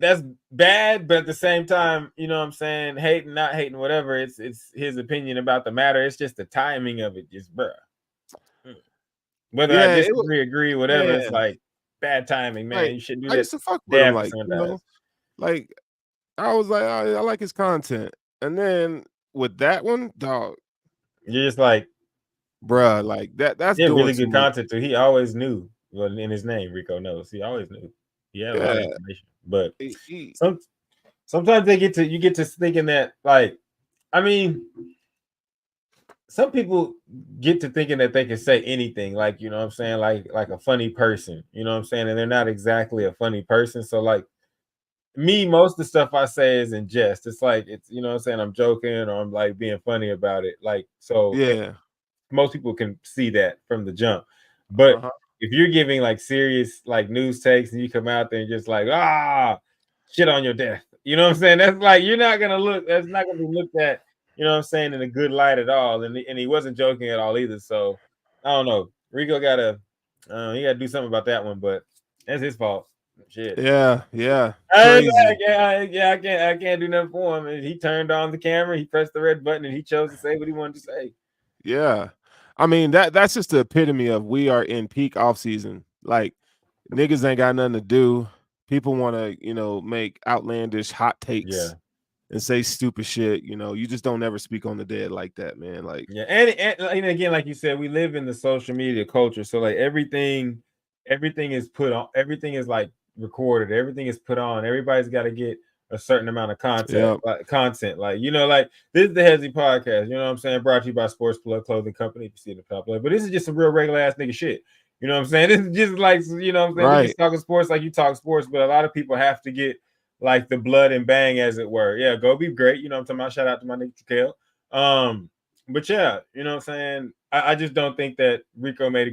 that's bad, but at the same time, you know what I'm saying, hating, not hating, whatever. It's his opinion about the matter. It's just the timing of it, just bruh. Whether I Yeah, it was, disagree, agree, whatever, it's man. like bad timing, man. Like You shouldn't do I that used to fuck with him, dab like sometimes. like I was like, I like his content, and then with that one, dog, You're just like, bruh, like that's yeah, doing really too good much. content too. He always knew. Well, in his name, Rico knows. He always knew. He had a lot of Yeah, information. But he sometimes you get to thinking that, like, I mean, some people get to thinking that they can say anything, like, you know what I'm saying, like a funny person, you know what I'm saying, and they're not exactly a funny person. So like me, most of the stuff I say is in jest. It's like, it's, you know what I'm saying, I'm joking or I'm like being funny about it. Like, so yeah, most people can see that from the jump. But uh-huh. if you're giving like serious like news takes and you come out there and just like, shit on your death, you know what I'm saying? That's like, you're not gonna look. That's not gonna be looked at. You know what I'm saying, in a good light at all. And he wasn't joking at all either. So I don't know. Rico gotta he gotta do something about that one. But that's his fault. Shit. Yeah, crazy. I can't do nothing for him. And he turned on the camera, he pressed the red button, and he chose to say what he wanted to say. Yeah. I mean, that's just the epitome of we are in peak off season. Like niggas ain't got nothing to do. People want to, make outlandish hot Yeah. takes and say stupid shit. You just don't ever speak on the dead like that, man. Like, Yeah, and again, like you said, we live in the social media culture, so like everything is put on, everything is like recorded, everything is put on. Everybody's got to get a certain amount of yeah, content. Like, you know, like this is the Hesi podcast. You know what I'm saying? Brought to you by Sports Plug Clothing Company. If you see the top play, but this is just some real regular ass nigga shit. You know what I'm saying? This is just like, you know what I'm saying? We right. just talking sports like you talk sports, but a lot of people have to get like the blood and bang, as it were. Yeah, go be great. You know what I'm talking about? Shout out to my nigga Trakel. But yeah, you know what I'm saying? I just don't think that Rico made a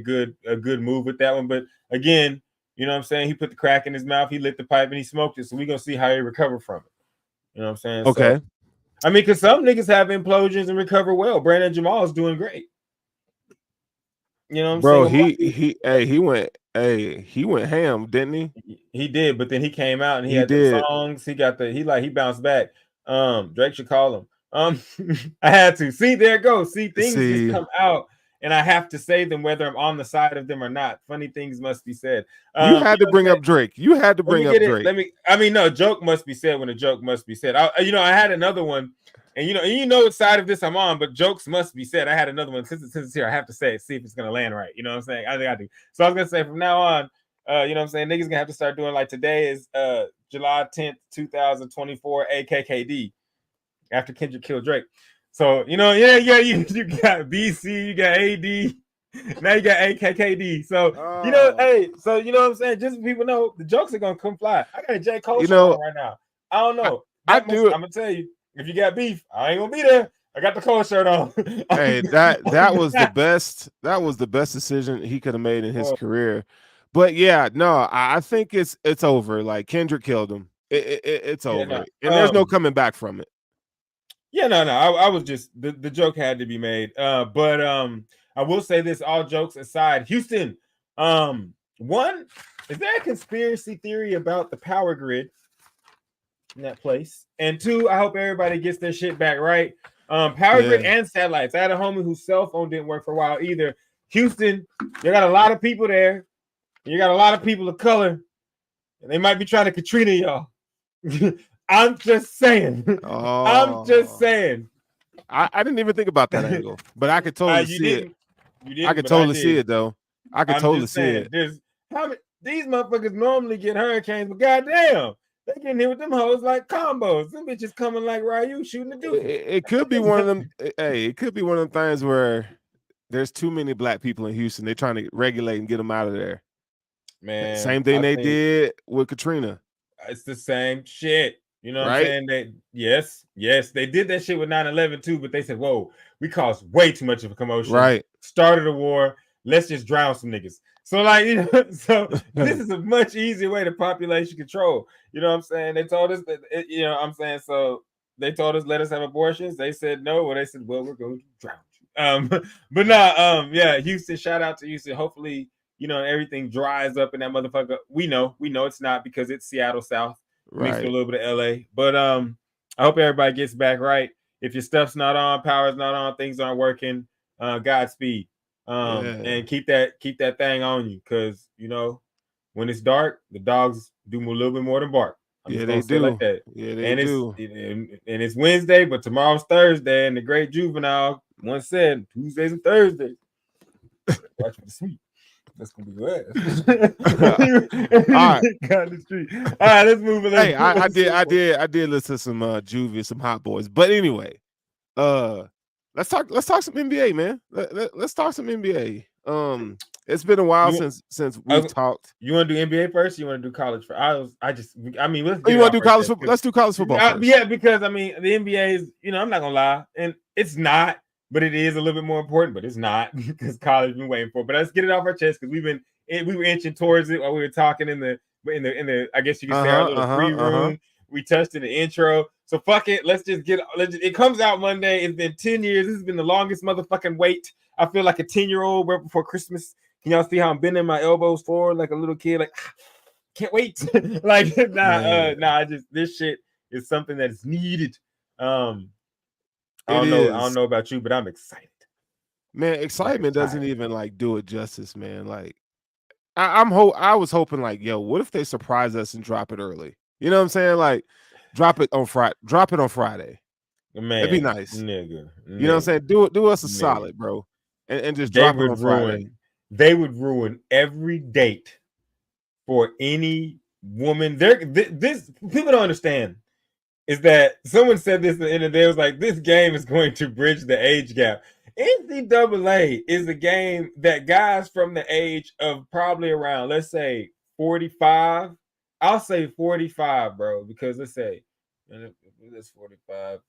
good move with that one. But again, you know what I'm saying? He put the crack in his mouth, he lit the pipe, and he smoked it. So we're gonna see how he recovered from it. You know what I'm saying? So Okay. I mean, because some niggas have implosions and recover well. Brandon Jamal is doing great. You know what I'm saying? Bro, he went ham, didn't he? He did, but then he came out and he He had them did. songs. He bounced back. Drake should call him. I had to see, there it goes. See, things just See, come out, and I have to say them whether I'm on the side of them or not. Funny things must be said. you You had to know what I'm bring saying? up Drake. You had to Let me bring up get it. Drake. No, joke must be said when a joke must be said. I had another one, and you know what side of this I'm on, but jokes must be said. I had another one since it's here. I have to say it, see if it's gonna land right. You know what I'm saying? I think I do. So I was gonna say from now on, you know what I'm saying, niggas gonna have to start doing, like, today is July 10th, 2024, AKKD, after Kendrick killed Drake. So, you got BC, you got AD, now you got AKKD. So, hey, so you know what I'm saying? Just so people know, the jokes are gonna come fly. I got a J. Cole shirt on right now. I don't know. I do. I'm gonna tell you, if you got beef, I ain't gonna be there. I got the Cole shirt on. Hey, that was the best. That was the best decision he could have made in his career. But yeah, no, I think it's over. Like Kendrick killed him. It's Yeah, over, no. and there's no coming back from it. Yeah, no. I was just, the joke had to be made. But I will say this, all jokes aside, Houston, one, is there a conspiracy theory about the power grid in that place? And two, I hope everybody gets their shit back right. Power grid Yeah, and satellites. I had a homie whose cell phone didn't work for a while either. Houston, you got a lot of people there. You got a lot of people of color, and they might be trying to Katrina y'all. I'm just saying. I'm just Oh, saying. I didn't even think about that angle, but I could totally You see it. didn't. You I didn't, could but I totally see did. it though. I could I'm totally just see saying. it. There's how many these motherfuckers normally get hurricanes, but goddamn, they getting hit with them hoes like combos. Them bitches coming like Ryu shooting the It, dookie. it could be one of them. Hey, it could be one of them things where there's too many black people in Houston. They're trying to regulate and get them out of there. Man, Same thing I they think did with Katrina, it's the same shit. You know what I'm right? saying? Yes, they did that shit with 9/11 too, but they said, whoa, we caused way too much of a commotion, Right. started a war, let's just drown some niggas. So, like, so this is a much easier way to population control. You know what I'm saying? They told us that, you know what I'm saying? So they told us, let us have abortions. They said no. Well, they said, well, we're going to drown you. But no, yeah, Houston, shout out to Houston. Hopefully, everything dries up in that motherfucker. We know it's not, because it's Seattle South. mixed with a Right. little bit of LA. But I hope everybody gets back right. If your stuff's not on, power's not on, things aren't working, Godspeed. Yeah. And keep that thing on you, because when it's dark, the dogs do a little bit more than bark. I'm Yeah, just they gonna say it like do. that. Yeah, they And do. it's Wednesday, but tomorrow's Thursday, and the great juvenile once said Tuesdays and Thursdays. Watch for the sweet. That's gonna be good. All right. Got the street. All right, let's move it. Hey, I did listen to some Juvie, some Hot Boys. But anyway, let's talk some NBA, man. Let's talk some NBA. It's been a while since we've talked. You want to do NBA first? Or you want to do college first? Let's Oh, get you it want off to do our college chest, football? Let's do college football first. yeah, because the NBA is, I'm not gonna lie, and it's not, but it is a little bit more important, but it's not because college been waiting for it. But let's get it off our chest, because we were inching towards it while we were talking in the I guess you could say, our little free room. We touched in the intro. So fuck it. It comes out Monday. It's been 10 years. This has been the longest motherfucking wait. I feel like a 10-year-old right before Christmas. Can y'all see how I'm bending my elbows forward like a little kid? Like, can't wait. Like, this shit is something that's needed. I don't know about you, but I'm excited. Man, excitement doesn't even do it justice, man. Like, I was hoping, like, yo, what if they surprise us and drop it early? You know what I'm saying? Like, drop it on Friday. Man, it'd be nice. Nigga. You know what I'm saying? Do us a solid, bro. And just drop it on Friday. They would ruin every date for any woman. This people don't understand is that someone said this at the end of the day, was like, this game is going to bridge the age gap. NCAA is a game that guys from the age of probably around, let's say 45, I'll say 45, bro, because let's say that's 45.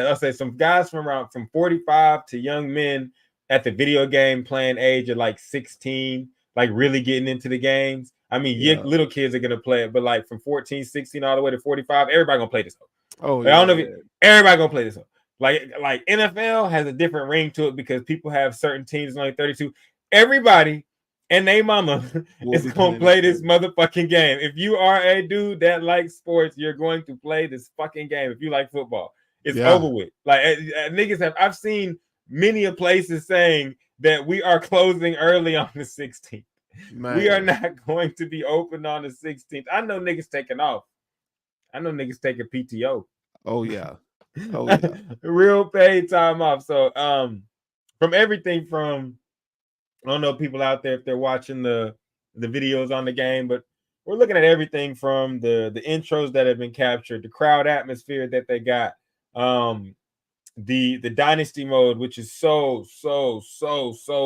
I'll say some guys from 45 to young men at the video game playing age of like 16, like really getting into the games. I mean, little kids are gonna play it, but like from 14, 16 all the way to 45, everybody gonna play this. Oh, I don't know if everybody gonna play this. Like NFL has a different ring to it because people have certain teams only 32. Everybody and they mama is gonna play this motherfucking game. If you are a dude that likes sports, you're going to play this fucking game. If you like football, it's over with. Like niggas I've seen many of places saying that we are closing early on the 16th. Man. We are not going to be open on the 16th. I know niggas taking off. I know niggas taking PTO. Oh yeah. Oh yeah. Real paid time off. So from everything from, I don't know people out there if they're watching the videos on the game, but we're looking at everything from the intros that have been captured, the crowd atmosphere that they got, the dynasty mode, which is so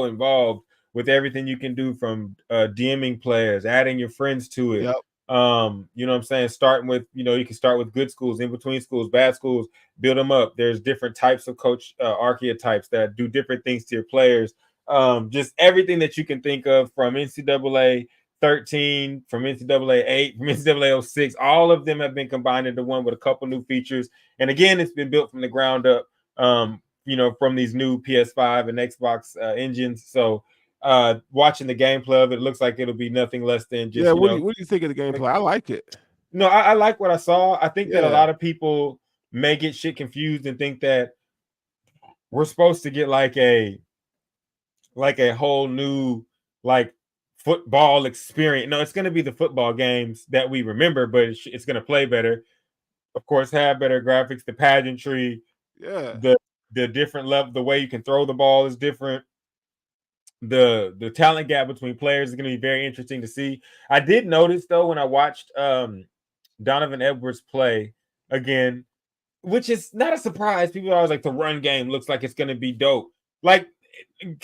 involved with everything you can do, from DMing players, adding your friends to it. Yep. You know what I'm saying? Starting with, you can start with good schools, in between schools, bad schools, build them up. There's different types of coach archetypes that do different things to your players. Just everything that you can think of, from NCAA 13, from NCAA 8, from NCAA 06, all of them have been combined into one with a couple new features. And again, it's been built from the ground up, from these new PS5 and Xbox engines. So watching the gameplay of it, looks like it'll be nothing less than just, what do you think of the gameplay? I like it. No, I like what I saw. I think that a lot of people may get shit confused and think that we're supposed to get like a whole new football experience. No, it's going to be the football games that we remember, but it's going to play better. Of course, have better graphics, the pageantry, the different level, the way you can throw the ball is different. The talent gap between players is going to be very interesting to see. I did notice though, when I watched Donovan Edwards play again, which is not a surprise. People are always like, the run game looks like it's going to be dope. Like,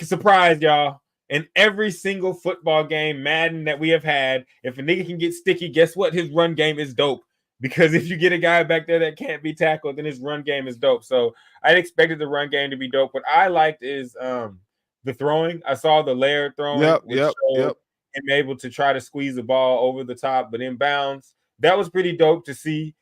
surprise, y'all. In every single football game, Madden, that we have had, if a nigga can get sticky, guess what? His run game is dope. Because if you get a guy back there that can't be tackled, then his run game is dope. So I expected the run game to be dope. What I liked is the throwing. I saw the layered throwing, which showed him able to try to squeeze the ball over the top, but inbounds. That was pretty dope to see,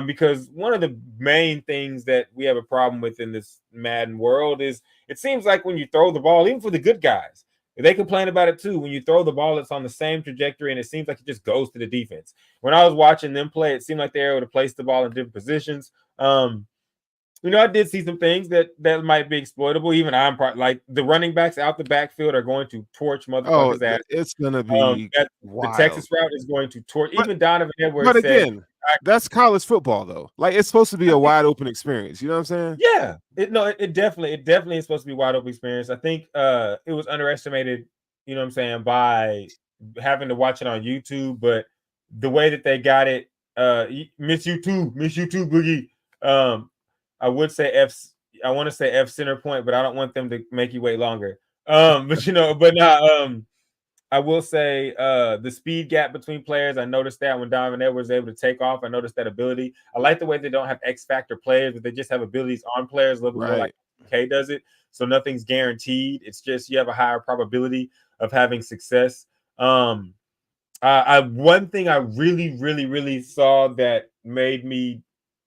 because one of the main things that we have a problem with in this Madden world is, it seems like when you throw the ball, even for the good guys, They complain about it too. When you throw the ball, it's on the same trajectory, and it seems like it just goes to the defense. When I was watching them play, it seemed like they were able to place the ball in different positions. I did see some things that might be exploitable. Even I'm like the running backs out the backfield are going to torch motherfuckers' ass. It's gonna be the Texas route is going to torch. Even Donovan Edwards but said, again, that's college football though. Like it's supposed to be a wide open experience. You know what I'm saying? Yeah, it definitely is supposed to be wide open experience. I think it was underestimated. You know what I'm saying, by having to watch it on YouTube, but the way that they got it, miss you too, Boogie. I would say I want to say F center point, but I don't want them to make you wait longer. But not. I will say the speed gap between players. I noticed that when Donovan Edwards was able to take off, I noticed that ability. I like the way they don't have X factor players, but they just have abilities on players a little bit more like K does it. So nothing's guaranteed. It's just you have a higher probability of having success. One thing I really, really, really saw that made me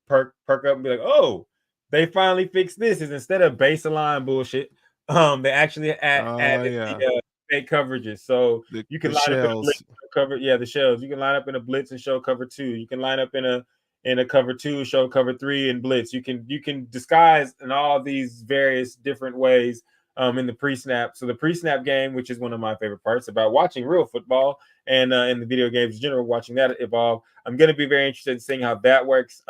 perk up and be like, oh, they finally fixed this. Is instead of baseline bullshit, they actually added the fake coverages. So you can line up in a blitz cover. Yeah, the shells. You can line up in a blitz and show cover 2. You can line up in a cover 2, show cover 3 and blitz. You can disguise in all these various different ways in the pre-snap. So the pre-snap game, which is one of my favorite parts about watching real football and in the video games in general, watching that evolve. I'm going to be very interested in seeing how that works.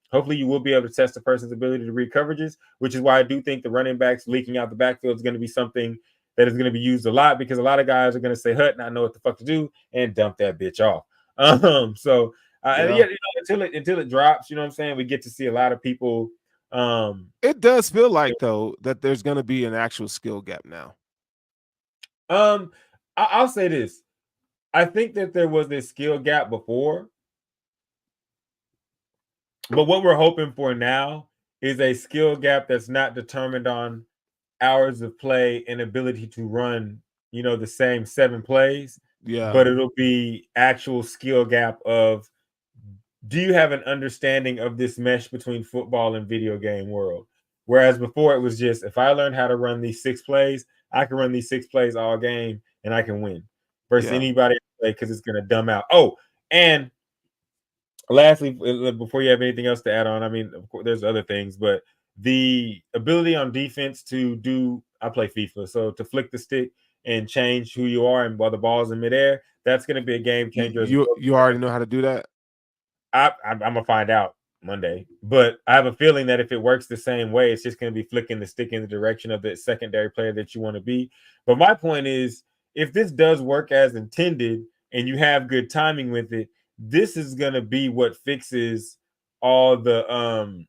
Hopefully you will be able to test a person's ability to read coverages, which is why I do think the running backs leaking out the backfield is going to be something that is going to be used a lot, because a lot of guys are going to say hut, not know what the fuck to do, and dump that bitch off. Until it drops, you know what I'm saying, we get to see a lot of people. It does feel like though that there's going to be an actual skill gap now. I'll say this. I think that there was this skill gap before, but what we're hoping for now is a skill gap that's not determined on hours of play and ability to run, the same 7 plays. Yeah. But it'll be actual skill gap of, do you have an understanding of this mesh between football and video game world? Whereas before it was just, if I learn how to run these 6 plays, I can run these 6 plays all game and I can win versus anybody because it's going to dumb out. Oh, and lastly, before you have anything else to add on, I mean, of course, there's other things, but the ability on defense to do, I play FIFA, so to flick the stick and change who you are and while the ball's in midair, that's going to be a game changer. You already know how to do that? I'm going to find out Monday, but I have a feeling that if it works the same way, it's just going to be flicking the stick in the direction of the secondary player that you want to be. But my point is, if this does work as intended and you have good timing with it, this is going to be what fixes all the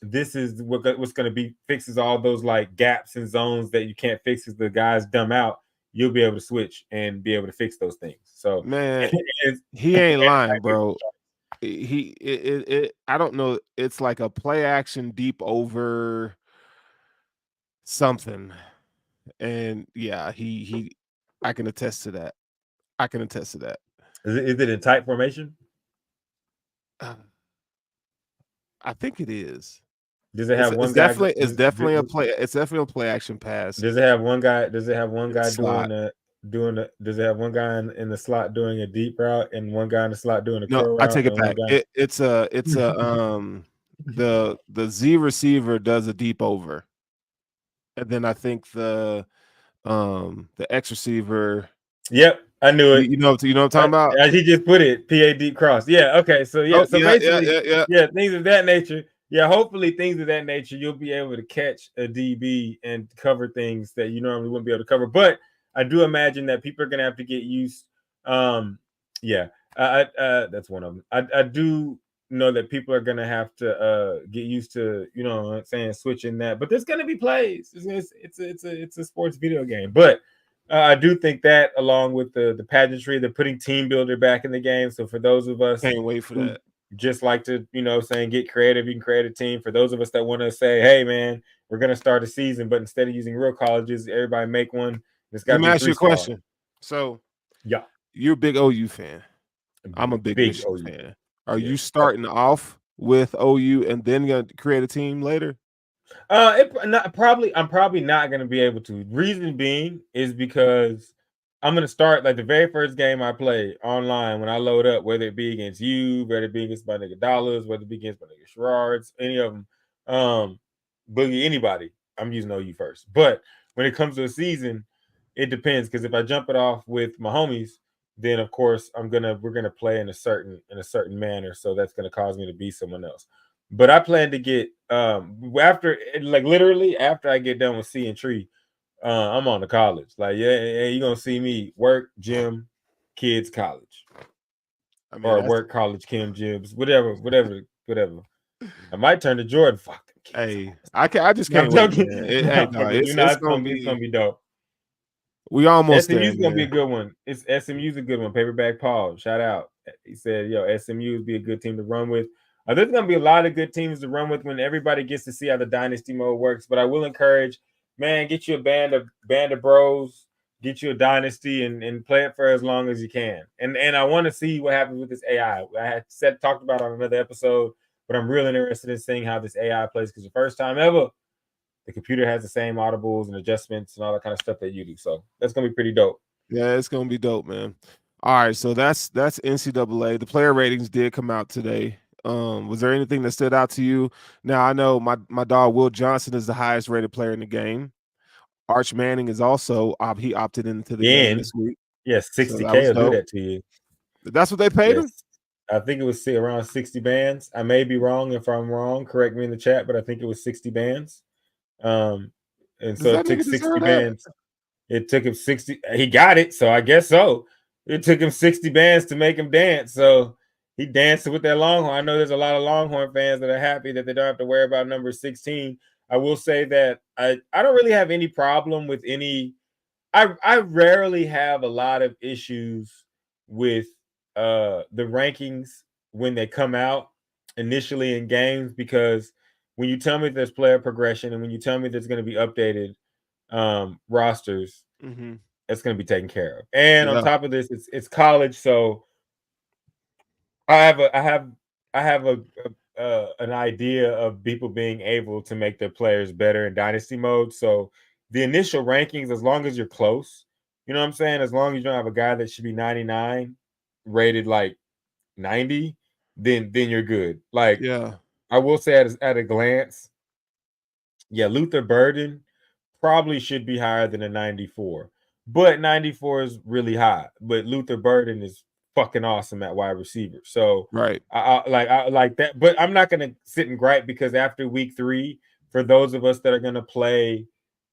this is what's going to be fixes all those like gaps and zones that you can't fix because the guys dumb out. You'll be able to switch and be able to fix those things. So man, he ain't lying, bro. I don't know. It's like a play action deep over something, and yeah, I can attest to that. Is it in tight formation? I think it is. Does it have one it's guy? It's definitely a play. It's definitely a play action pass. Does it have one guy? Does it have one guy doing does it have one guy in the slot doing a deep route and one guy in the slot doing a curl route? I take it back. It's a the Z receiver does a deep over, and then I think the X receiver. Yep, I knew it. You know what I'm talking about? He just put it PA deep cross. Yeah. Okay. So basically, things of that nature. Yeah, hopefully things of that nature, you'll be able to catch a DB and cover things that you normally wouldn't be able to cover. But I do imagine that people are going to have to get used. That's one of them. I do know that people are going to have to get used to, switching that. But there's going to be plays. It's a sports video game. But I do think that, along with the pageantry, they're putting team builder back in the game. So for those of us, can't wait for that. Just like to, get creative. You can create a team. For those of us that want to say, hey, man, we're going to start a season, but instead of using real colleges, everybody make one. Let me ask you a question. So, yeah, you're a big OU fan. I'm a big Michigan fan. Are you starting off with OU and then going to create a team later? I'm probably not gonna be able to. Reason being is because I'm gonna start like the very first game I play online when I load up, whether it be against you, whether it be against my nigga Dollars, whether it be against my nigga Sherrard's, any of them, Boogie, anybody. I'm using OU first. But when it comes to a season, it depends because if I jump it off with my homies, then of course we're gonna play in a certain manner. So that's gonna cause me to be someone else. But I plan to get after like literally after I get done with C and Tree, I'm on to college. Like, yeah, you're gonna see me work, gym, kids, college. I mean, Or work, college, Kim, gyms, whatever. I might turn to Jordan. Fuck them kids. hey, I just No, can't I'm wait, joking. man. No, Hey, no, it's it's gonna gonna be dope. we almost there, SMU's gonna be a man. good one. It's SMU's a good one. Paperback Paul, shout out. He said, "Yo, SMU would be a good team to run with." There's gonna be a lot of good teams to run with when everybody gets to see how the dynasty mode works. But I will encourage, man, get you a band of bros, get you a dynasty, and play it for as long as you can. And I want to see what happens with this AI. I had talked about on another episode, but I'm really interested in seeing how this AI plays because the first time ever the computer has the same audibles and adjustments and all that kind of stuff that you do. So that's gonna be pretty dope. Yeah, it's gonna be dope, man. All right, so that's NCAA. The player ratings did come out today. Was there anything that stood out to you? Now I know my dog Will Johnson is the highest rated player in the game. Arch Manning is also he opted into the game And this week, yes, so that 60K was will do dope. that to you. That's what they paid him. Yes. I think it was around 60 bands. I may be wrong. If I'm wrong, correct me in the chat, but I think it was 60 bands. And Does so that it took nigga 60 deserve that? bands. It took him 60. He got it, so I guess so. It took him 60 bands to make him dance. So he danced with that Longhorn. I know there's a lot of Longhorn fans that are happy that they don't have to worry about number 16. I will say that I don't really have any problem with any. I rarely have a lot of issues with the rankings when they come out initially in games because when you tell me there's player progression and when you tell me there's going to be updated rosters, Mm-hmm. it's going to be taken care of. And on Yeah, top of this, it's college, so I have an idea of people being able to make their players better in dynasty mode. So the initial rankings, as long as you're close, you know what I'm saying? As long as you don't have a guy that should be 99 rated like 90, then you're good. Like yeah, I will say at a glance, yeah, Luther Burden probably should be higher than a 94. But 94 is really high. But Luther Burden is fucking awesome at wide receiver. So right. I like that. But I'm not gonna sit and gripe because after week 3, for those of us that are gonna play,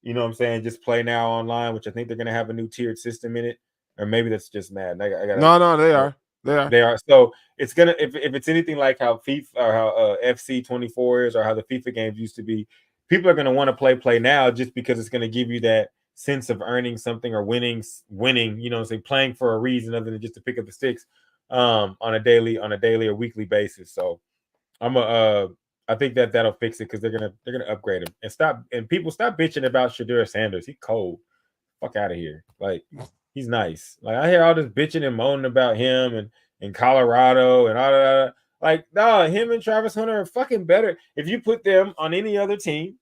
you know what I'm saying, just play now online, which I think they're gonna have a new tiered system in it. Or maybe that's just mad. I gotta No, they are. They are. they are. So it's gonna if it's anything like how FIFA or how FC 24 is or how the FIFA games used to be, people are gonna want to play now just because it's gonna give you that sense of earning something or winning, you know, say playing for a reason other than just to pick up the sticks on a daily or weekly basis. So I'm a I think that'll fix it because they're gonna upgrade him and people stop bitching about Shadur Sanders. He cold. Fuck out of here. Like he's nice. Like I hear all this bitching and moaning about him and in Colorado and all that. Like, no, him and Travis Hunter are fucking better. If you put them on any other team,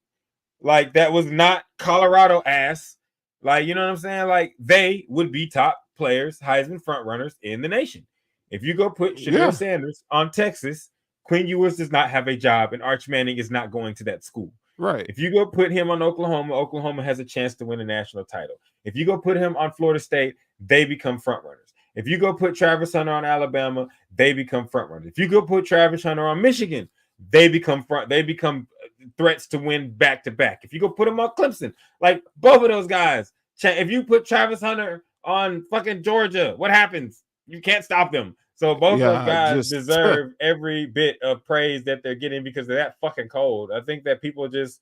like that was not Colorado ass, like you know what I'm saying? Like they would be top players, Heisman front runners in the nation. If you go put Yeah, Shadur Sanders on Texas, Quinn Ewers does not have a job, and Arch Manning is not going to that school. right. If you go put him on Oklahoma, Oklahoma has a chance to win a national title. If you go put him on Florida State, they become front runners. If you go put Travis Hunter on Alabama, they become front runners. If you go put Travis Hunter on Michigan, they become threats to win back to back. If you go put him on Clemson, like both of those guys, if you put Travis Hunter on fucking Georgia, what happens? You can't stop them. So both those Yeah, guys just deserve every bit of praise that they're getting because they're that fucking cold. I think that people just,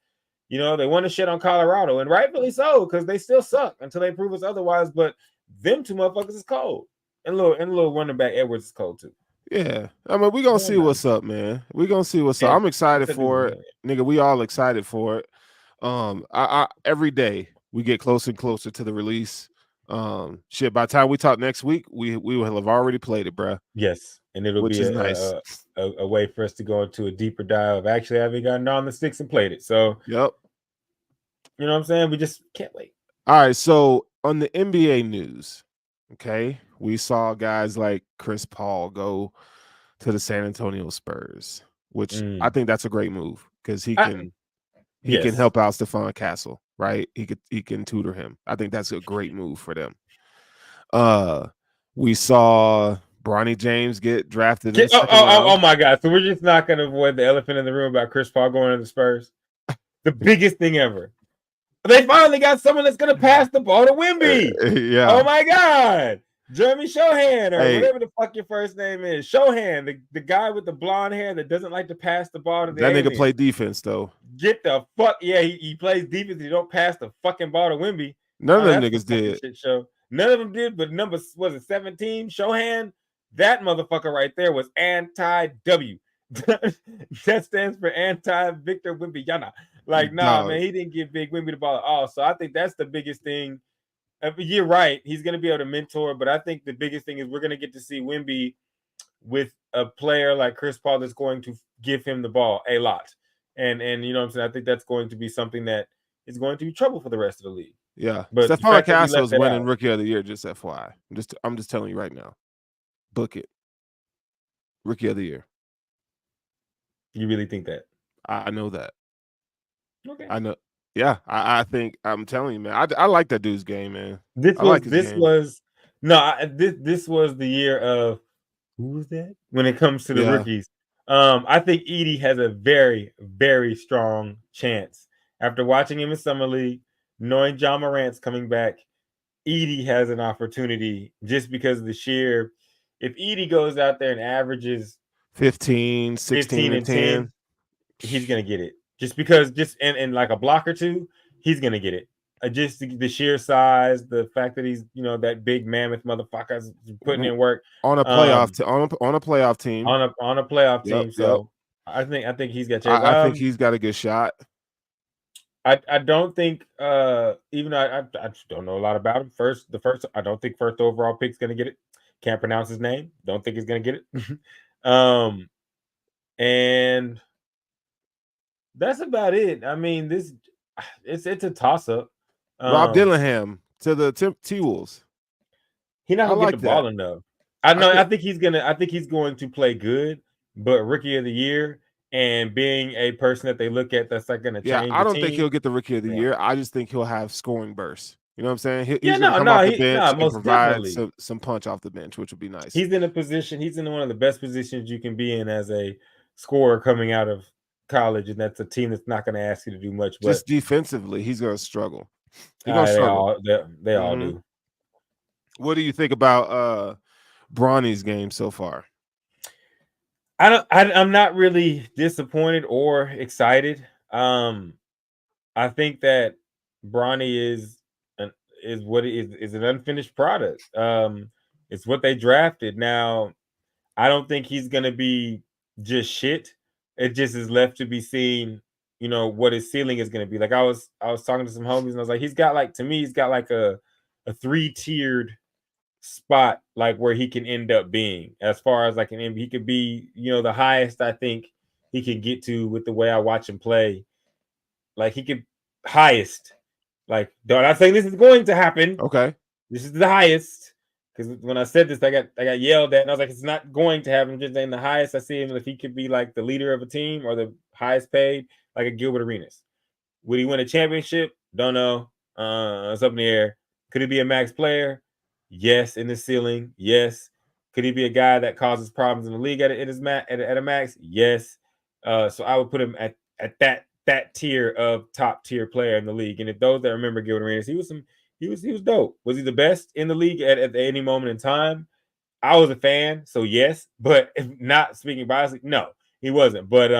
you know, they want to shit on Colorado, and rightfully so, because they still suck until they prove us otherwise. But them two motherfuckers is cold. And little running back Edwards is cold too. yeah. I mean, we gonna They're see nice. what's up, man. We gonna see what's up. Yeah, I'm excited except for it, nigga. We all excited for it. I every day we get closer and closer to the release. Shit. By the time we talk next week, we will have already played it, bruh. yes. and it'll which be is nice. a way for us to go into a deeper dive of actually having gotten on the sticks and played it. So, Yep. you know what I'm saying? We just can't wait. All right. So on the NBA news, okay, we saw guys like Chris Paul go to the San Antonio Spurs, which I think that's a great move because he can Yes. help out Stephon Castle, right? He can tutor him. I think that's a great move for them. We saw Bronny James get drafted in the second round. Oh my God. So we're just not going to avoid the elephant in the room about Chris Paul going to the Spurs. The biggest thing ever. They finally got someone that's going to pass the ball to Wemby. Yeah. Oh my God. Jeremy Shohan, or Hey. whatever the fuck your first name is. Shohan, the guy with the blonde hair that doesn't like to pass the ball to the That alien. nigga play defense, though. Get the fuck. Yeah, he plays defense. He don't pass the fucking ball to Wemby. None of them niggas did. Shit show. None of them did, but number, was it 17? Shohan, that motherfucker right there was anti-W. That stands for anti-Victor Wembanyama. Like, nah, man, he didn't give Big Wemby the ball at all. So I think that's the biggest thing. You're right. He's going to be able to mentor, but I think the biggest thing is we're going to get to see Wemby with a player like Chris Paul that's going to give him the ball a lot. And you know what I'm saying? I think that's going to be something that is going to be trouble for the rest of the league. Yeah. But Stephon Castle is winning Rookie of the Year, just FYI. I'm just telling you right now. Book it. Rookie of the Year. You really think that? I know that. Okay. I know. Yeah, I think I'm telling you, man. I like that dude's game, man. This was the year of who was that? When it comes to the rookies, I think Edey has a very, very strong chance. After watching him in Summer League, knowing John Morant's coming back, Edey has an opportunity just because of the sheer. If Edey goes out there and averages 15, 16, and 10, he's gonna get it. Just because, and like a block or two, he's gonna get it. Just the sheer size, the fact that he's that big mammoth motherfucker putting in work on a playoff on a playoff team. On a playoff team. So I think he's got. I think he's got a good shot. I don't think even I don't know a lot about him. I don't think first overall pick's gonna get it. Can't pronounce his name. Don't think he's gonna get it. And that's about it. I mean, it's a toss up. Rob Dillingham to the T-Wolves. He's not gonna get the ball enough. I think he's going to play good, but Rookie of the Year and being a person that they look at that's like gonna change. I don't think he'll get the Rookie of the Year. I just think he'll have scoring bursts. You know what I'm saying? He's gonna come off the bench and provide some punch off the bench, which would be nice. He's in one of the best positions you can be in as a scorer coming out of college, and that's a team that's not going to ask you to do much. But just defensively, he's going to struggle. They all do. What do you think about Bronny's game so far? I'm not really disappointed or excited. I think that Bronny is an unfinished product. It's what they drafted. Now, I don't think he's going to be just shit. It just is left to be seen, what his ceiling is going to be. Like I was talking to some homies and I was like, he's got like a 3-tiered spot, like where he can end up being as far as like he could be, the highest I think he can get to with the way I watch him play. Like he could highest, like, don't I saying this is going to happen. Okay. This is the highest. Because when I said this, I got yelled at, and I was like, "It's not going to happen." Just saying the highest I see him, if he could be like the leader of a team or the highest paid, like a Gilbert Arenas. Would he win a championship? Don't know. It's up in the air. Could he be a max player? Yes. In the ceiling, yes. Could he be a guy that causes problems in the league at a max? Yes. So I would put him at that tier of top tier player in the league. And if those that remember Gilbert Arenas, he was dope. Was he the best in the league at any moment in time? I was a fan, so yes. But if not speaking biasly, no, he wasn't. But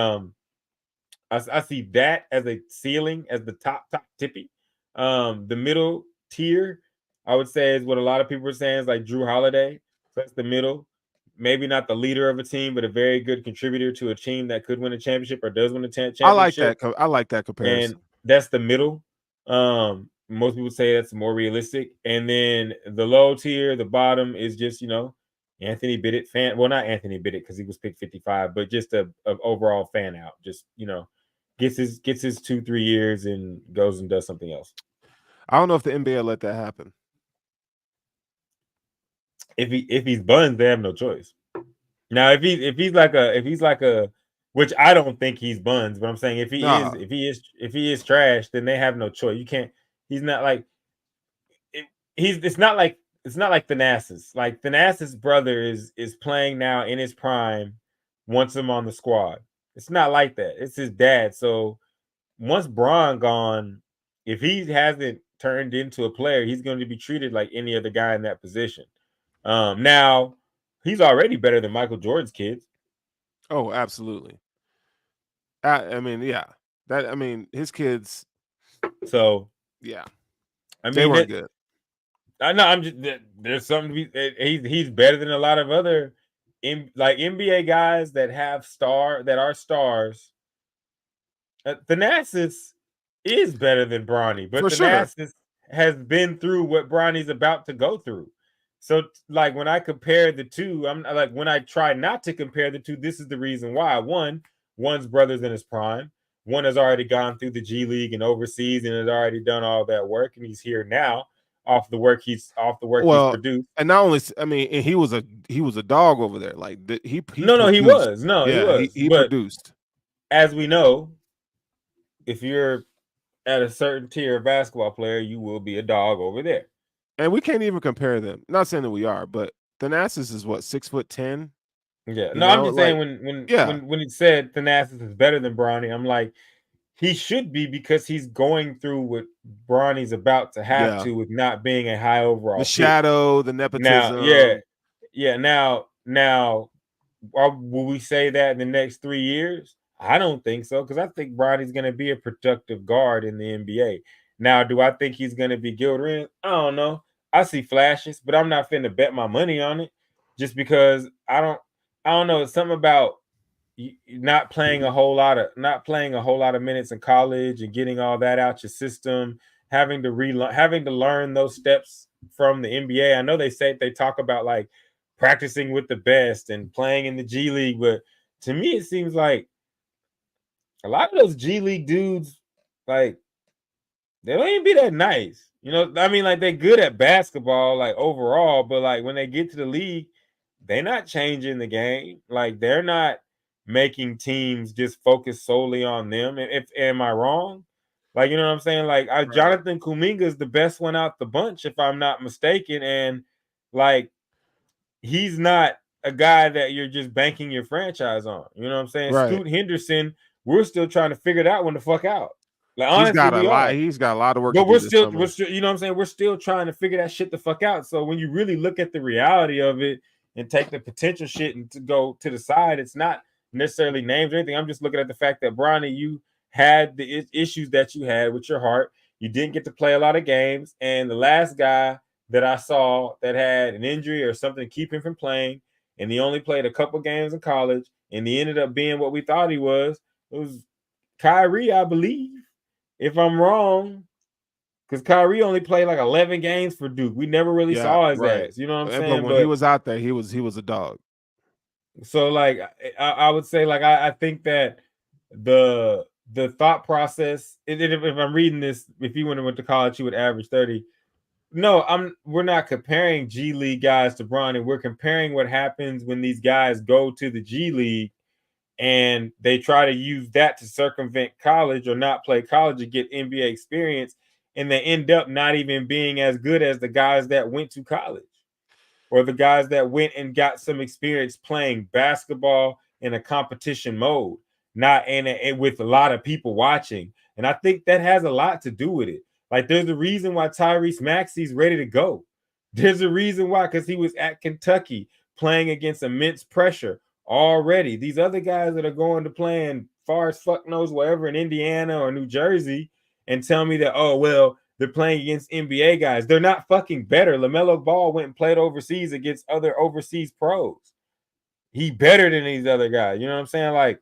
I see that as a ceiling, as the top tippy. The middle tier, I would say, is what a lot of people are saying is like Drew Holiday. So that's the middle. Maybe not the leader of a team, but a very good contributor to a team that could win a championship or does win a championship. I like that comparison. And that's the middle. Most people say that's more realistic. And then the low tier, the bottom is just, Anthony Bennett fan. Well, not Anthony Bennett because he was picked 55, but just a overall fan out. Just gets his 2-3 years and goes and does something else. I don't know if the NBA let that happen. If he's buns, they have no choice. Now, if he's like a, which I don't think he's buns, but I'm saying if he is trash, then they have no choice. You can't. He's not like it's not like Thanasis. Like Thanasis' brother is playing now in his prime, wants him on the squad. It's not like that. It's his dad. So once Braun gone, if he hasn't turned into a player, he's going to be treated like any other guy in that position. Now he's already better than Michael Jordan's kids. Oh, absolutely. I mean, yeah. His kids. So yeah, they weren't good. I know. I'm just there's something to be. He's better than a lot of other NBA guys that are stars. Thanasis is better than Bronny, but Thanasis has been through what Bronny's about to go through. So, like when I compare the two, I'm like when I try not to compare the two. This is the reason why. One's brother's in his prime. One has already gone through the G League and overseas and has already done all that work, and he's here now off the work he's produced. And not only, he was a dog over there. Like he produced. As we know, if you're at a certain tier of basketball player, you will be a dog over there. And we can't even compare them. Not saying that we are, but Thanasis is what, 6'10"? Yeah. No, I'm just saying when it said Thanasis is better than Bronny, I'm like, he should be because he's going through what Bronny's about to have to with not being a high overall. The shadow, the nepotism. Now, will we say that in the next 3 years? I don't think so because I think Bronny's going to be a productive guard in the NBA. Now, do I think he's going to be Gilderin? I don't know. I see flashes, but I'm not finna bet my money on it just because I don't know. It's something about not playing a whole lot of minutes in college and getting all that out your system, having to learn those steps from the NBA. I know they talk about like practicing with the best and playing in the G League, but to me it seems like a lot of those G League dudes, like, they don't even be that nice. Like they're good at basketball, like overall, but like when they get to the league, they're not changing the game. Like they're not making teams just focus solely on them. Am I wrong? Like, you know what I'm saying? Like Jonathan Kuminga is the best one out the bunch, if I'm not mistaken. And like he's not a guy that you're just banking your franchise on. You know what I'm saying? Right. Scoot Henderson, we're still trying to figure it out when the fuck out. Like honestly, he's got a lot of work. But we're still, you know what I'm saying? We're still trying to figure that shit the fuck out. So when you really look at the reality of it and take the potential shit and to go to the side, it's not necessarily names or anything. I'm just looking at the fact that Bronny, you had the issues that you had with your heart. You didn't get to play a lot of games, and the last guy that I saw that had an injury or something to keep him from playing, and he only played a couple games in college, and he ended up being what we thought he was. It was Kyrie, I believe. If I'm wrong, because Kyrie only played like 11 games for Duke. We never really saw his ass. You know what I'm saying? But when he was out there, he was a dog. So like I would say, like I think that the thought process, if I'm reading this, if he went to college, he would average 30. No, we're not comparing G League guys to Bronny. We're comparing what happens when these guys go to the G League and they try to use that to circumvent college or not play college and get NBA experience, and they end up not even being as good as the guys that went to college or the guys that went and got some experience playing basketball in a competition mode, not with a lot of people watching. And I think that has a lot to do with it. Like there's a reason why Tyrese Maxey's ready to go. There's a reason why, because he was at Kentucky playing against immense pressure already. These other guys that are going to playing far as fuck knows wherever in Indiana or New Jersey and tell me that, oh, well, they're playing against NBA guys. They're not fucking better. LaMelo Ball went and played overseas against other overseas pros. He better than these other guys. You know what I'm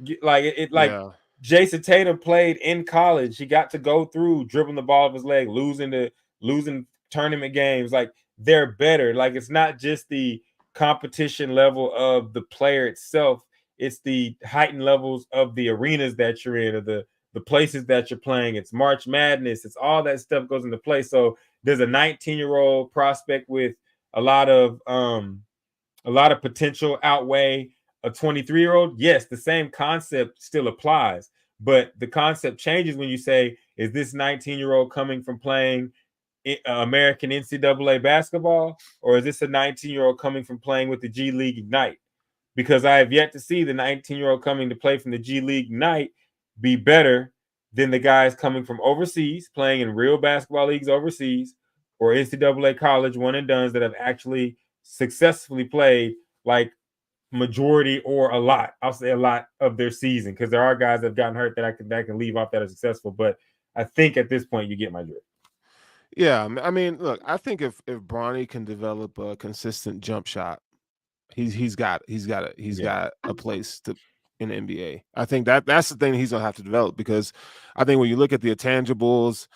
saying? Jason Tatum played in college. He got to go through dribbling the ball off his leg, losing tournament games. Like they're better. Like it's not just the competition level of the player itself. It's the heightened levels of the arenas that you're in, or the places that you're playing. It's March Madness. It's all that stuff goes into play. So there's a 19-year-old prospect with a lot of potential outweigh a 23-year-old. Yes, the same concept still applies, but the concept changes when you say, is this 19-year-old coming from playing American NCAA basketball, or is this a 19-year-old coming from playing with the G League Ignite? Because I have yet to see the 19-year-old coming to play from the G League Ignite be better than the guys coming from overseas, playing in real basketball leagues overseas, or NCAA college one and dones that have actually successfully played like majority or a lot. I'll say a lot of their season, because there are guys that have gotten hurt that can leave off that are successful. But I think at this point you get my drift. Yeah, I mean, look, I think if Bronny can develop a consistent jump shot, he's got a place to in the NBA. I think that's the thing he's gonna have to develop, because I think when you look at the intangibles,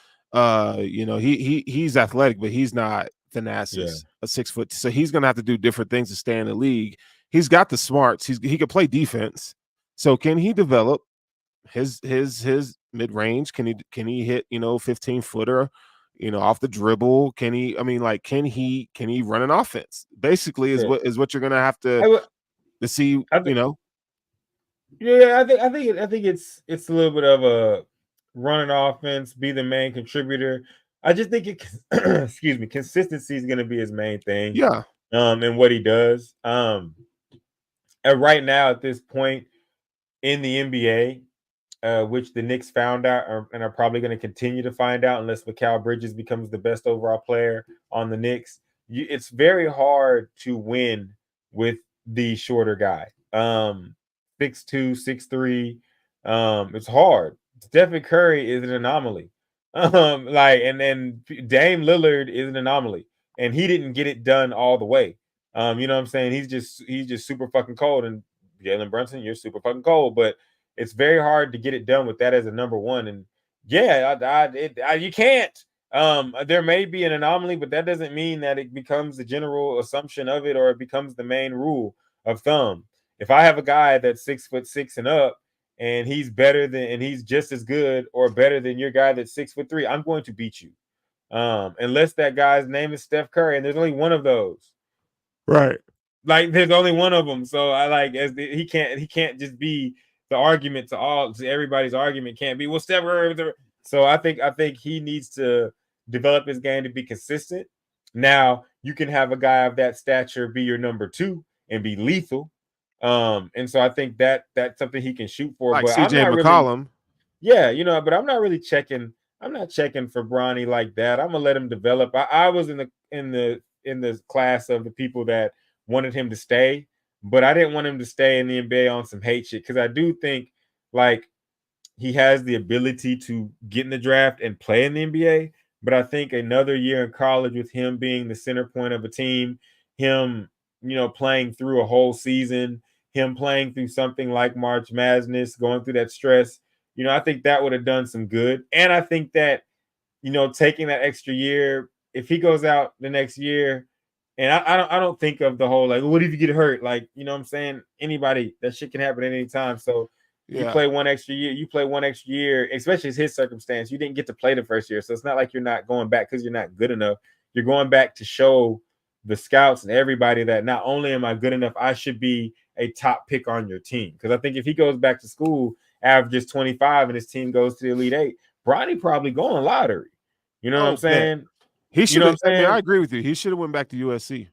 he's athletic, but he's not Thanasis, a 6 foot. So he's gonna have to do different things to stay in the league. He's got the smarts. He can play defense. So can he develop his mid range? Can he hit 15-footer? Off the dribble? Can he? I mean, like, can he run an offense? Basically, is what you're gonna have to see. Yeah, I think it's a little bit of a run an offense, be the main contributor. I just think excuse me, consistency is gonna be his main thing. Yeah. And what he does. And right now at this point in the NBA, which the Knicks found out and are probably going to continue to find out unless Mikal Bridges becomes the best overall player on the Knicks. It's very hard to win with the shorter guy. 6'2", 6'3". It's hard. Stephen Curry is an anomaly. And then Dame Lillard is an anomaly, and he didn't get it done all the way. You know what I'm saying? He's just super fucking cold. And Jalen Brunson, you're super fucking cold, but it's very hard to get it done with that as a number one. And yeah, you can't. There may be an anomaly, but that doesn't mean that it becomes the general assumption of it, or it becomes the main rule of thumb. If I have a guy that's 6'6" and up, and he's just as good or better than your guy that's 6'3", I'm going to beat you. Unless that guy's name is Steph Curry, and there's only one of those. Right. Like, there's only one of them. So he can't just be the argument to everybody's argument. Can't be, well, Steph Curry. So I think he needs to develop his game to be consistent. Now you can have a guy of that stature be your number two and be lethal. And so I think that's something he can shoot for. Like but CJ I'm not McCollum. Really, but I'm not really checking. I'm not checking for Bronny like that. I'm gonna let him develop. I was in the class of the people that wanted him to stay, but I didn't want him to stay in the NBA on some hate shit, because I do think like he has the ability to get in the draft and play in the NBA. But I think another year in college with him being the center point of a team, him playing through a whole season, him playing through something like March Madness, going through that stress, I think that would have done some good. And I think that taking that extra year, if he goes out the next year. And I don't think of the whole, like, what if you get hurt? Like, you know what I'm saying? Anybody, that shit can happen at any time. So you play one extra year, especially in his circumstance. You didn't get to play the first year. So it's not like you're not going back because you're not good enough. You're going back to show the scouts and everybody that not only am I good enough, I should be a top pick on your team. Because I think if he goes back to school, averages 25, and his team goes to the Elite Eight, Bronny probably going lottery. You know what I'm saying? Man. He should have. I agree with you. He should have went back to USC.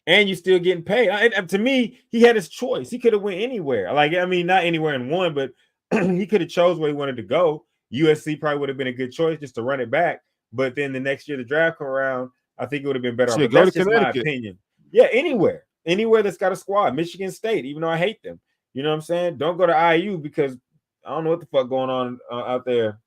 And you still getting paid. To me, he had his choice. He could have went anywhere. Like, I mean, not anywhere and won, but he could have chose where he wanted to go. USC probably would have been a good choice just to run it back. But then the next year the draft come around, I think it would have been better off. But that's just my opinion. Yeah, anywhere that's got a squad. Michigan State, even though I hate them. You know what I'm saying? Don't go to IU because I don't know what the fuck going on out there.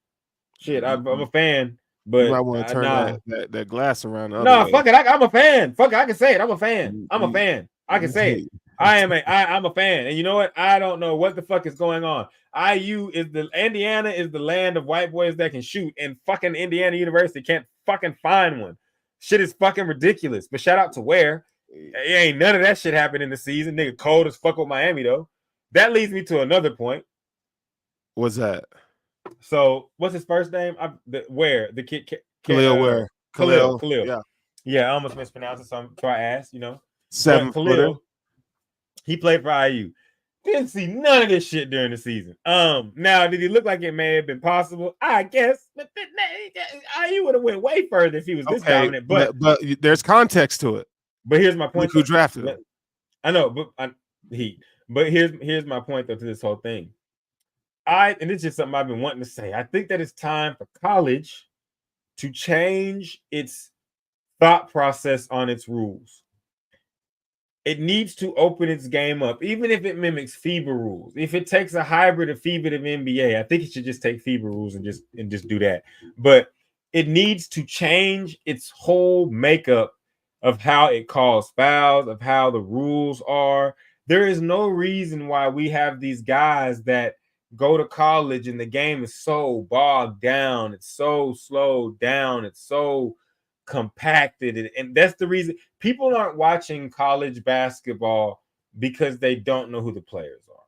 Shit, I'm a fan. But you might want to turn that glass around. Fuck it. I'm a fan. Fuck it. I can say it. I'm a fan. I'm a fan. I can say it. I'm a fan. And you know what? I don't know what the fuck is going on. Indiana is the land of white boys that can shoot, and fucking Indiana University can't fucking find one. Shit is fucking ridiculous. But shout out to Ware. ain't none of that shit happened in the season. Nigga cold as fuck with Miami though. That leads me to another point. What's that? So what's his first name? The kid Khalil. Khalil. Yeah. Yeah, I almost mispronounced it, so I asked, you know. 7-footer. He played for IU. Didn't see none of this shit during the season. Now did he look like it may have been possible? I guess, but IU would have went way further if he was this dominant. But there's context to it. But here's my point. Look who drafted him. I know, but here's my point though to this whole thing. And it's just something I've been wanting to say. I think that it's time for college to change its thought process on its rules. It needs to open its game up, even if it mimics FIBA rules. If it takes a hybrid of FIBA to NBA, I think it should just take FIBA rules and just do that. But it needs to change its whole makeup of how it calls fouls, of how the rules are. There is no reason why we have these guys that go to college and the game is so bogged down, it's so slowed down, it's so compacted, and that's the reason people aren't watching college basketball because they don't know who the players are.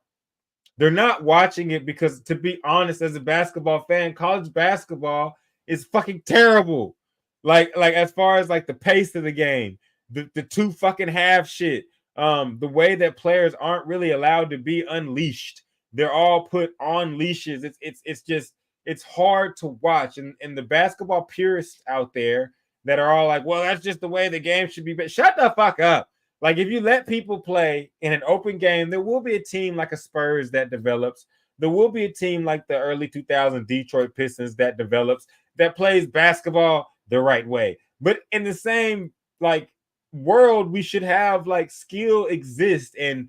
They're not watching it because, to be honest, as a basketball fan, college basketball is fucking terrible. Like as far as like the pace of the game, the two fucking half shit, the way that players aren't really allowed to be unleashed. They're all put on leashes. It's hard to watch, and the basketball purists out there that are all like, well, that's just the way the game should be. But shut the fuck up. Like, if you let people play in an open game, there will be a team like a Spurs that develops. There will be a team like the early 2000 Detroit Pistons that develops, that plays basketball the right way. But in the same like world, we should have like skill exist and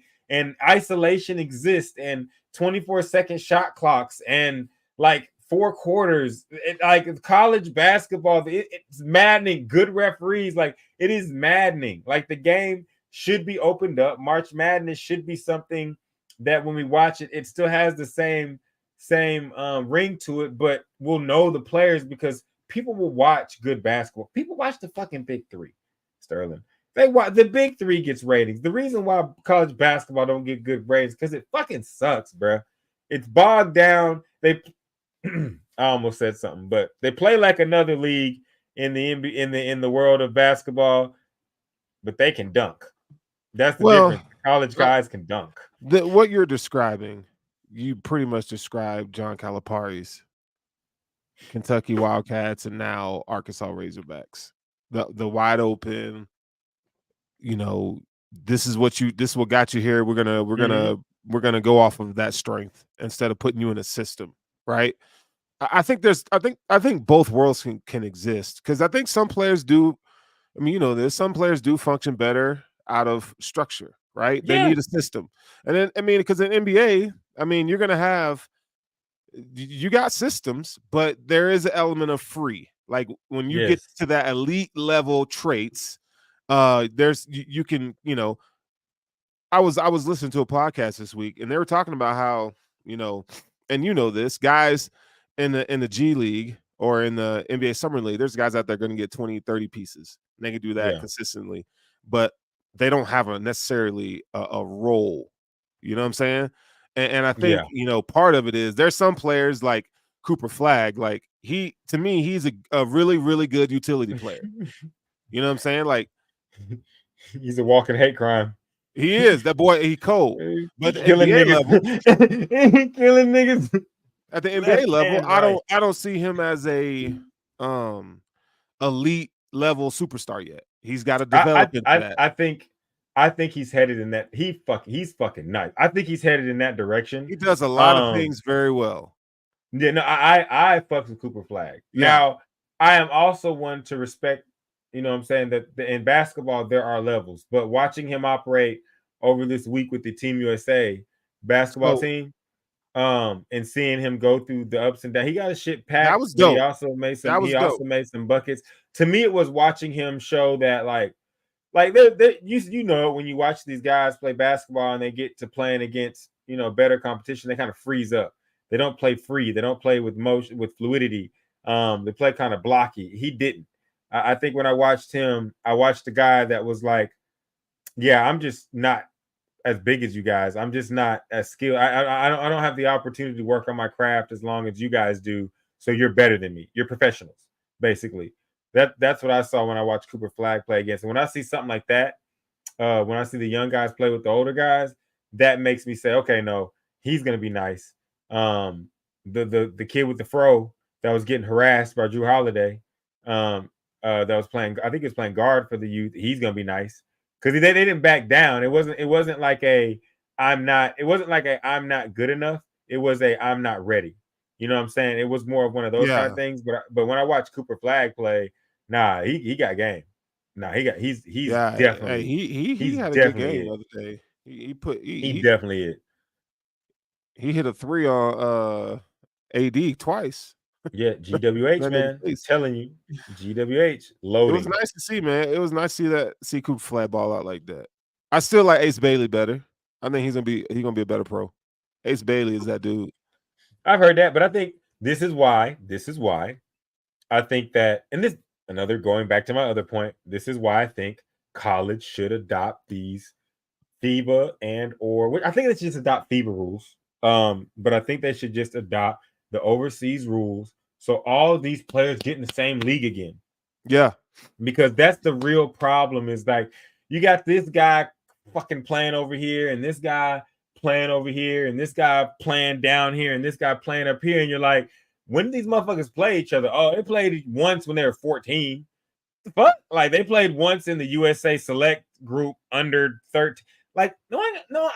isolation exist and 24-second shot clocks and like 4 quarters. Like college basketball, it's maddening. Good referees, like it is maddening. Like the game should be opened up. March Madness should be something that when we watch it, it still has the same ring to it, but we'll know the players because people will watch good basketball. People watch the fucking Big Three, Sterling. They watch the Big Three gets ratings. The reason why college basketball don't get good ratings because it fucking sucks, bro. It's bogged down. I almost said something, but they play like another league in the in the world of basketball, but they can dunk. That's the difference. College guys can dunk. What you're describing, you pretty much described John Calipari's Kentucky Wildcats and now Arkansas Razorbacks. The wide open, you know, this is what got you here. We're gonna go off of that strength instead of putting you in a system, right? I think both worlds can exist because I think some players do. I mean, you know, some players do function better out of structure, right? Yeah. They need a system, and then I mean, because in NBA, I mean, you're gonna you got systems, but there is an element of free. Like when you get to that elite level traits, you can, you know. I was listening to a podcast this week, and they were talking about how, you know, and you know this, guys in the G League or in the NBA Summer League, there's guys out there going to get 20, 30 pieces. And they can do that consistently, but they don't have necessarily a role. You know what I'm saying? And I think, you know, part of it is there's some players like Cooper Flagg, like to me, he's a really, really good utility player. You know what I'm saying? Like he's a walking hate crime. He is. That boy, he cold. But at the killing NBA niggas. level, killing niggas. At the NBA level, I don't see him as a elite level superstar yet. He's got to develop into that. I think he's headed in that. He's fucking nice. I think he's headed in that direction. He does a lot of things very well. Yeah, no, I fuck with Cooper Flagg. Yeah. Now, I am also one to respect, you know what I'm saying, that in basketball there are levels, but watching him operate over this week with the Team USA basketball team, and seeing him go through the ups and downs, he got his shit packed. That was dope. He also made some buckets. To me, it was watching him show that like you know, when you watch these guys play basketball and they get to playing against, you know, better competition, they kind of freeze up. They don't play free. They don't play with motion, with fluidity. They play kind of blocky. He didn't. I think when I watched him, I watched a guy that was like yeah, I'm just not as big as you guys. I'm just not as skilled. I don't have the opportunity to work on my craft as long as you guys do. So you're better than me. You're professionals, basically. That's what I saw when I watched Cooper Flag play against. And when I see something like that, when I see the young guys play with the older guys, that makes me say, okay, no, he's gonna be nice. The kid with the fro that was getting harassed by Drew Holiday, that was playing, I think he was playing guard for the youth. He's gonna be nice because they didn't back down. It wasn't like a I'm not good enough. It was a I'm not ready. You know what I'm saying? It was more of one of those kind of Yeah, things. But when I watch Cooper Flag play, nah, he got game. Nah, he's yeah. Hey, definitely he he's had a good definitely game it. the other day. He put He definitely it. he hit a three on AD twice. Yeah, GWH, That nigga man. face. Telling you, GWH It was loading. nice to see, man. It was nice to see Cooper flat ball out like that. I still like Ace Bailey better. I think he's gonna be a better pro. Ace Bailey is that dude. I've heard that, but I think this is why I think that, and this another going back to my other point. This is why I think college should adopt these FIBA I think they should just adopt FIBA rules. But I think they should just adopt the overseas rules so all of these players get in the same league again. Yeah. Because that's the real problem is like you got this guy fucking playing over here and this guy playing over here and this guy playing down here and this guy playing up here and you're like, when did these motherfuckers play each other? Oh, they played once when they were 14. The fuck? Like they played once in the USA Select group under 13. Like no,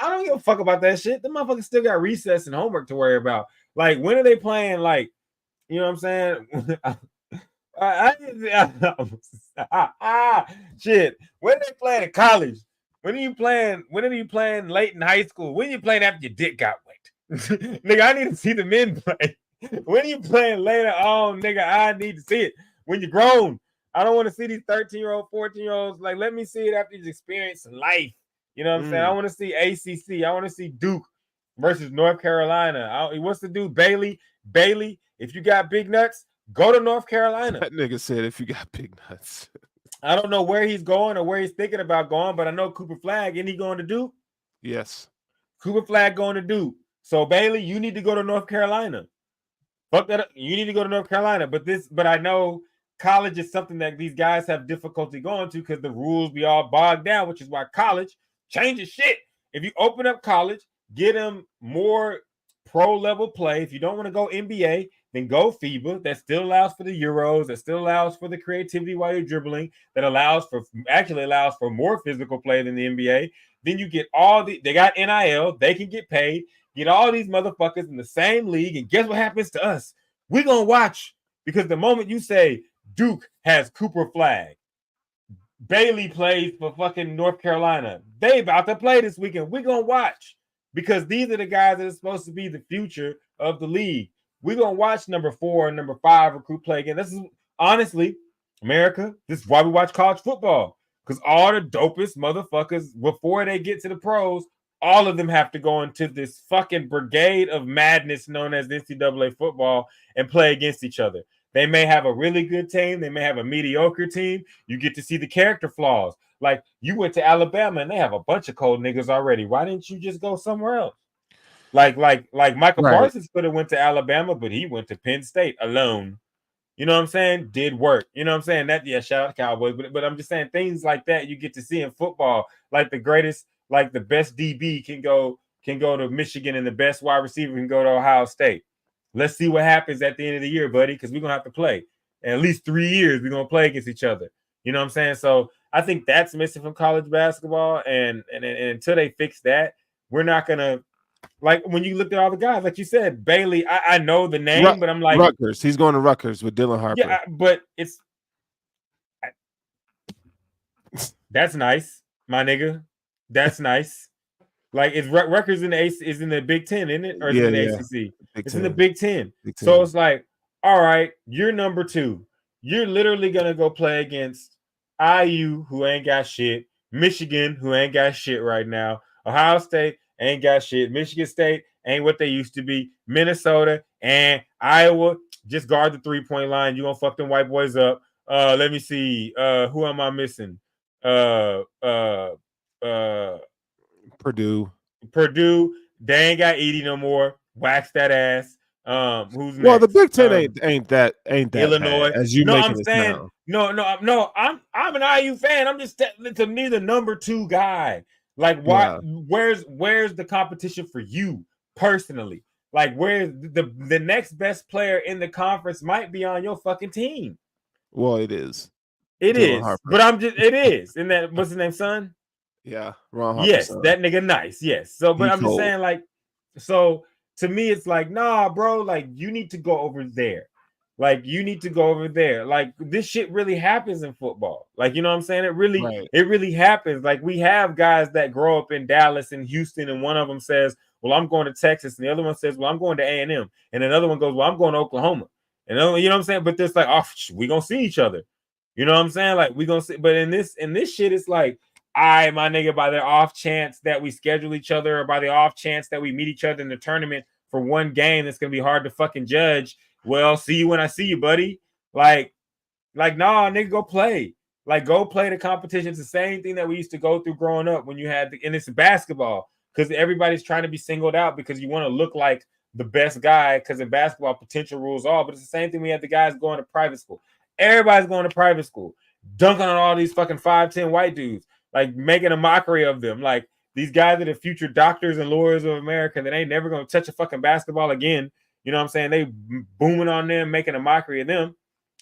I don't give a fuck about that shit. The motherfuckers still got recess and homework to worry about. Like when are they playing? Like you know what I'm saying? Shit. When they playing in college? When are you playing? When are you playing late in high school? When are you playing after your dick got wet? Nigga, I need to see the men play. When are you playing later on, nigga? I need to see it. When you're grown. I don't want to see these 13-year-old, 14-year-olds. Like, let me see it after you've experienced life. You know what I'm saying? I want to see ACC. I want to see Duke versus North Carolina. What's the dude? Bailey, if you got big nuts, go to North Carolina. That nigga said if you got big nuts. I don't know where he's going or where he's thinking about going, but I know Cooper Flag. Isn't he going to Duke? Yes. Cooper Flag going to Duke. So Bailey, you need to go to North Carolina. Fuck that up. You need to go to North Carolina. But I know college is something that these guys have difficulty going to because the rules be all bogged down, which is why college changes shit. If you open up college, get them more pro level play. If you don't want to go NBA, then go FIBA. That still allows for the Euros. That still allows for the creativity while you're dribbling. That allows for more physical play than the NBA. Then you get they got NIL. They can get paid. Get all these motherfuckers in the same league. And guess what happens to us? We're going to watch because the moment you say Duke has Cooper Flag, Bailey plays for fucking North Carolina, they about to play this weekend. We're going to watch because these are the guys that are supposed to be the future of the league. We're going to watch number 4 and number 5 recruit play again. This is honestly, America, this is why we watch college football because all the dopest motherfuckers, before they get to the pros, all of them have to go into this fucking brigade of madness known as NCAA football and play against each other. They may have a really good team. They may have a mediocre team. You get to see the character flaws. Like you went to Alabama and they have a bunch of cold niggas already. Why didn't you just go somewhere else? Like Michael Parsons could have went to Alabama, but he went to Penn State alone. You know what I'm saying? Did work. You know what I'm saying? That shout out to Cowboys. But I'm just saying things like that you get to see in football. Like the greatest, like the best DB can go to Michigan and the best wide receiver can go to Ohio State. Let's see what happens at the end of the year, buddy, because we're gonna have to play. In at least 3 years, we're gonna play against each other. You know what I'm saying? So I think that's missing from college basketball. And until they fix that, we're not gonna like when you look at all the guys, like you said, Bailey, I know the name, but I'm like Rutgers. He's going to Rutgers with Dylan Harper. Yeah, but that's nice, my nigga. That's nice. Like it's Rutgers in the is in the Big Ten, isn't it? Or is it in the ACC? It's in the Big Ten. So it's like, all right, you're number 2. You're literally gonna go play against IU, who ain't got shit, Michigan, who ain't got shit right now, Ohio State ain't got shit, Michigan State ain't what they used to be, Minnesota and Iowa. Just guard the 3-point line. You're gonna fuck them white boys up. Let me see. Who am I missing? Purdue. They ain't got Edie no more. Wax that ass. Who's Well, the next? Big Ten ain't that bad Illinois. as you No, I'm making it saying sound. no. I'm an IU fan. I'm just to me the number 2 guy. Like, why? Yeah. Where's the competition for you personally? Like, where's the next best player in the conference might be on your fucking team. Well, it is. It Dylan is, Harper. but it is. And that what's his name, son? Yeah, Ron Harper. Yes, son. that nigga nice. Yes. So, but He I'm just cold. saying, like, so to me, it's like, nah, bro, like, you need to go over there. Like, you need to go over there. Like, this shit really happens in football. Like, you know what I'm saying? It really happens. Like, we have guys that grow up in Dallas and Houston, and one of them says, well, I'm going to Texas, and the other one says, well, I'm going to A&M, and another one goes, well, I'm going to Oklahoma. And you know what I'm saying? But there's like, oh, we gonna see each other. You know what I'm saying? Like, we gonna see. But in this shit, it's like, my nigga, by the off chance that we schedule each other, or by the off chance that we meet each other in the tournament for one game that's gonna be hard to fucking judge. Well, see you when I see you, buddy. Like, nah, nigga, go play. Like, go play the competition. It's the same thing that we used to go through growing up when you had and it's basketball, because everybody's trying to be singled out because you want to look like the best guy, because in basketball, potential rules all. But it's the same thing we had the guys going to private school. Everybody's going to private school, dunking on all these fucking 5'10" white dudes, like making a mockery of them. Like, these guys are the future doctors and lawyers of America that ain't never going to touch a fucking basketball again. You know what I'm saying? They booming on them, making a mockery of them.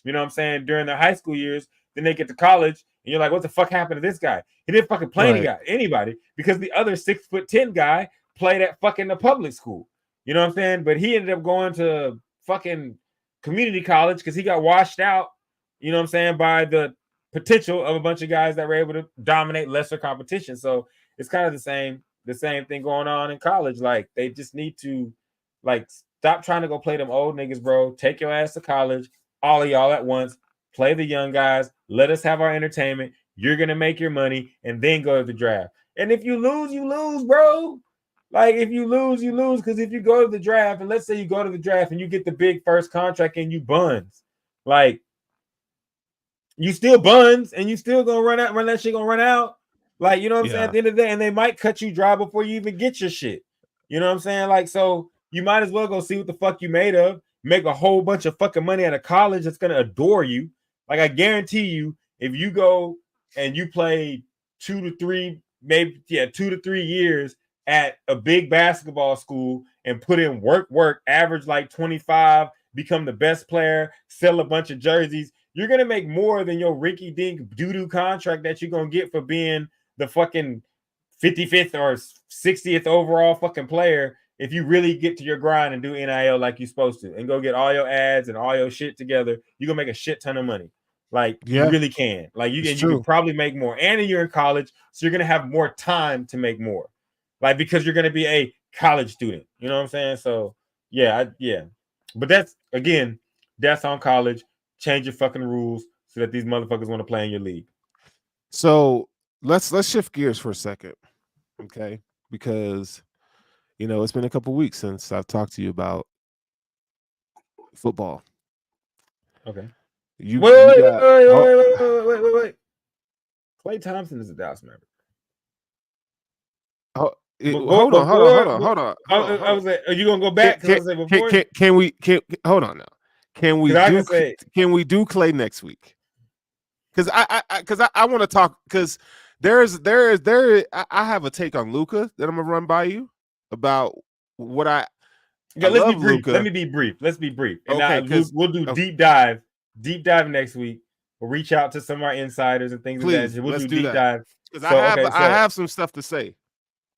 You know what I'm saying? During their high school years, then they get to college, and you're like, what the fuck happened to this guy? He didn't fucking play anybody because the other 6'10" guy played at fucking the public school. You know what I'm saying? But he ended up going to fucking community college because he got washed out, you know what I'm saying, by the potential of a bunch of guys that were able to dominate lesser competition. So it's kind of the same thing going on in college. Like, they just need to, like, stop trying to go play them old niggas, bro. Take your ass to college, all of y'all at once. Play the young guys. Let us have our entertainment. You're gonna make your money, and then go to the draft. And if you lose, you lose, bro. Like, if you lose, you lose. Because if you go to the draft, and let's say you go to the draft and you get the big first contract and you buns, like, you still buns, and you still gonna run that shit gonna run out. Like, you know what I'm saying? At the end of the day, and they might cut you dry before you even get your shit. You know what I'm saying? Like, so you might as well go see what the fuck you made of. Make a whole bunch of fucking money at a college that's gonna adore you. Like, I guarantee you, if you go and you play 2 to 3, maybe 2 to 3 years at a big basketball school and put in work, average like 25, become the best player, sell a bunch of jerseys, you're gonna make more than your rinky dink doo-doo contract that you're gonna get for being the fucking 55th or 60th overall fucking player. If you really get to your grind and do NIL like you're supposed to, and go get all your ads and all your shit together, you're gonna make a shit ton of money. Like, you really can. Like, you can probably make more. And you're in college, so you're gonna have more time to make more. Like, because you're gonna be a college student. You know what I'm saying? So yeah. But that's on college. Change your fucking rules so that these motherfuckers want to play in your league. So let's shift gears for a second, okay? Because, you know, it's been a couple weeks since I've talked to you about football. Okay. Wait. Klay Thompson is a Dallas Maverick. Hold on. I was like, are you gonna go back? Can we hold on now? Can we do Klay next week? Because I want to talk, because I have a take on Luka that I'm gonna run by you about what let's be brief. Let me be brief. Let's be brief. And okay, we'll do deep dive next week. We'll reach out to some of our insiders and things like that. We'll do deep dive. Because I have some stuff to say.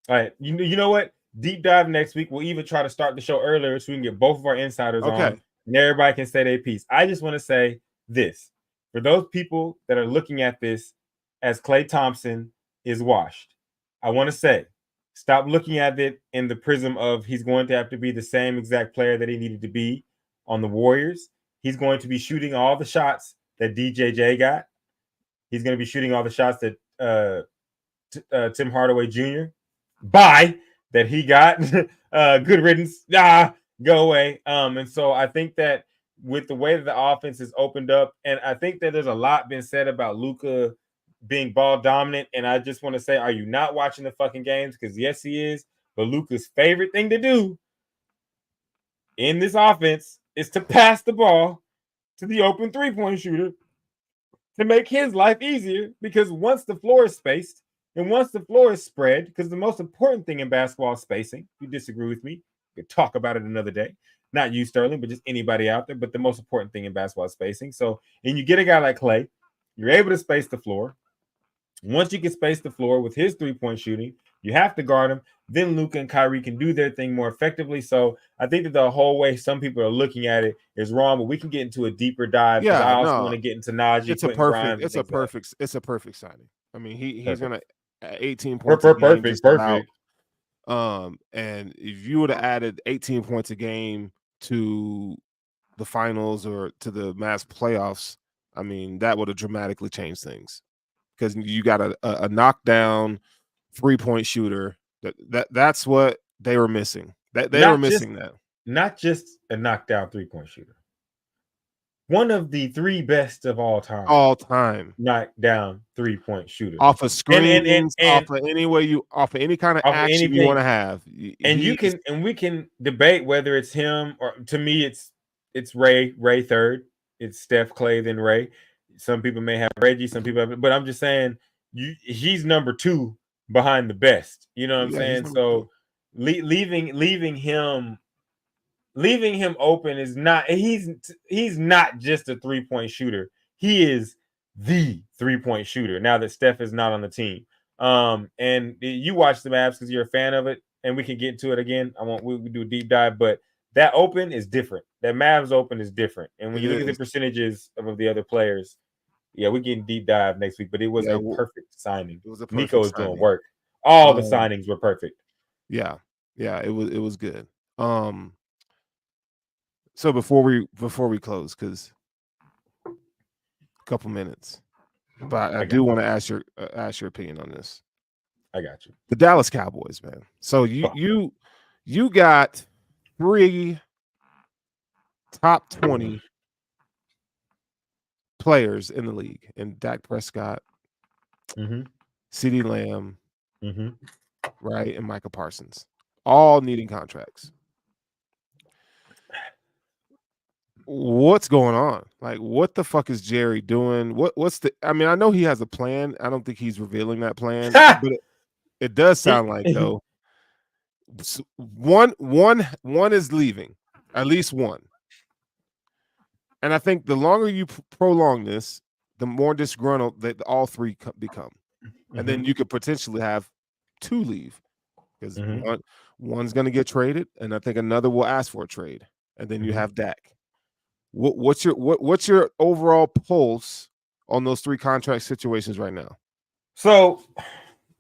All right. You know what? Deep dive next week. We'll even try to start the show earlier so we can get both of our insiders on, and everybody can say their piece. I just want to say this. For those people that are looking at this as Klay Thompson is washed, I want to say, stop looking at it in the prism of he's going to have to be the same exact player that he needed to be on the Warriors. He's going to be shooting all the shots that DJJ got. He's going to be shooting all the shots that Tim Hardaway Jr. that he got. Good riddance. Go away. And so I think that with the way that the offense is opened up, and I think that there's a lot been said about Luka being ball dominant. And I just want to say, are you not watching the fucking games? Because yes, he is. But Luka's favorite thing to do in this offense is to pass the ball to the open 3-point shooter to make his life easier. Because once the floor is spaced and once the floor is spread, because the most important thing in basketball is spacing. If you disagree with me, we could talk about it another day. Not you, Sterling, but just anybody out there. But the most important thing in basketball is spacing. So, and you get a guy like Klay, you're able to space the floor. Once you can space the floor with his 3-point shooting, you have to guard him. Then Luka and Kyrie can do their thing more effectively. So I think that the whole way some people are looking at it is wrong, but we can get into a deeper dive because I also want to get into Najee, it's a Quentin Grimes. It's a perfect signing. I mean, he's gonna 18 points a game, perfect. About. And if you would have added 18 points a game to the finals or to the Mavs playoffs, I mean, that would have dramatically changed things. Because you got a knockdown 3-point shooter. That's what they were missing. They were missing that. Not just a knockdown 3-point shooter. One of the 3 best of all time. Knockdown 3-point shooter. Off of screens, off of any kind of action you want to have. And we can debate whether it's him or, to me, it's Ray third. It's Steph, Klay, then Ray. Some people may have Reggie, some people have, but I'm just saying he's number 2 behind the best. You know what I'm saying? So leaving him open is not, he's not just a 3-point shooter. He is the 3-point shooter now that Steph is not on the team. And you watch the Mavs because you're a fan of it, and we can get into it again. We do a deep dive, but that open is different. That Mavs open is different. And when you look at the percentages of the other players, yeah, we're getting deep dive next week, but it was a perfect signing. It was a perfect Nico is doing work. All the signings were perfect. Yeah, it was good. So before we close, because a couple minutes, but I do want to ask your opinion on this. I got you. The Dallas Cowboys, man. So you got 3 top 20 players in the league, and Dak Prescott, CeeDee Lamb, right, and Micah Parsons, all needing contracts. What's going on? Like, what the fuck is Jerry doing? What's the? I mean, I know he has a plan. I don't think he's revealing that plan, but it does sound like though one is leaving, at least one. And I think the longer you prolong this, the more disgruntled that all 3 become. And then you could potentially have 2 leave because one's going to get traded, and I think another will ask for a trade. And then you have Dak. What's your overall pulse on those 3 contract situations right now? So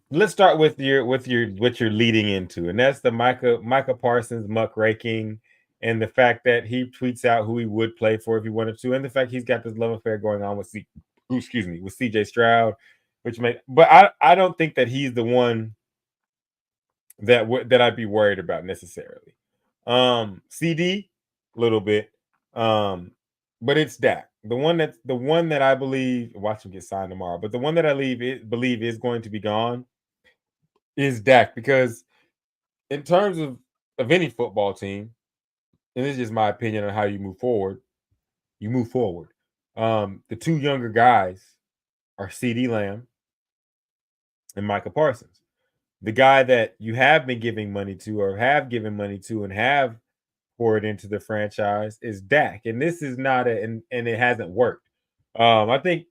let's start with what you're leading into, and that's the Micah Parsons muckraking, and the fact that he tweets out who he would play for if he wanted to, and the fact he's got this love affair going on with CJ Stroud, but I don't think that he's the one that I'd be worried about necessarily. CD a little bit, but it's Dak, the one that I believe, watch him get signed tomorrow, but the one that I believe is going to be gone is Dak, because in terms of any football team, and this is just my opinion on how you move forward. The 2 younger guys are CeeDee Lamb and Micah Parsons. The guy that you have been giving money to, or have given money to, and have poured into the franchise is Dak. And this is not and it hasn't worked. I think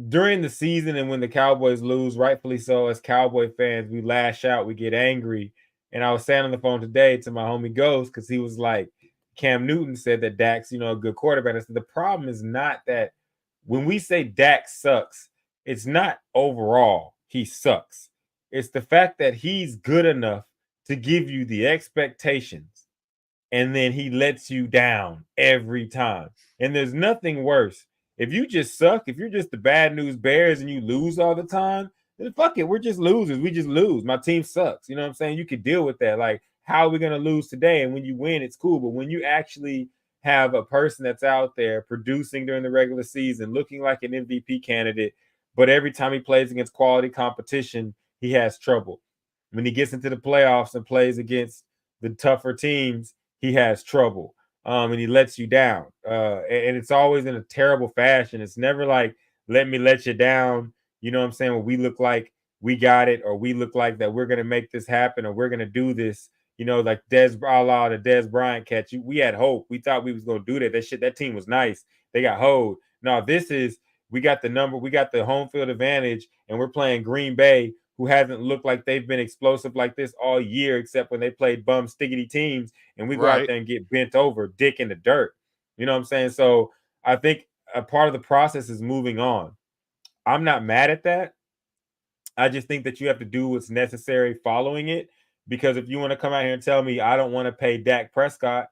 during the season and when the Cowboys lose, rightfully so, as Cowboy fans, we lash out, we get angry. And I was saying on the phone today to my homie Ghost, because he was like, Cam Newton said that Dak's, a good quarterback. I said, the problem is not that when we say Dak sucks, it's not overall he sucks. It's the fact that he's good enough to give you the expectations, and then he lets you down every time. And there's nothing worse. If you just suck, if you're just the bad news Bears and you lose all the time, then fuck it, we're just losers. We just lose. My team sucks. You know what I'm saying? You could deal with that. Like, how are we going to lose today? And when you win, it's cool. But when you actually have a person that's out there producing during the regular season, looking like an MVP candidate, but every time he plays against quality competition, he has trouble. When he gets into the playoffs and plays against the tougher teams, he has trouble. And he lets you down. And it's always in a terrible fashion. It's never like, let me let you down. You know what I'm saying? Well, we look like we got it, or we look like that we're going to make this happen, or we're going to do this. You know, like the Dez Bryant catch. We had hope. We thought we was going to do that. That team was nice. They got hoed. No, this is, we got the home field advantage, and we're playing Green Bay, who hasn't looked like they've been explosive like this all year, except when they played bum stiggity teams, and we go out there and get bent over, dick in the dirt. You know what I'm saying? So I think a part of the process is moving on. I'm not mad at that. I just think that you have to do what's necessary following it, because if you want to come out here and tell me I don't want to pay Dak Prescott,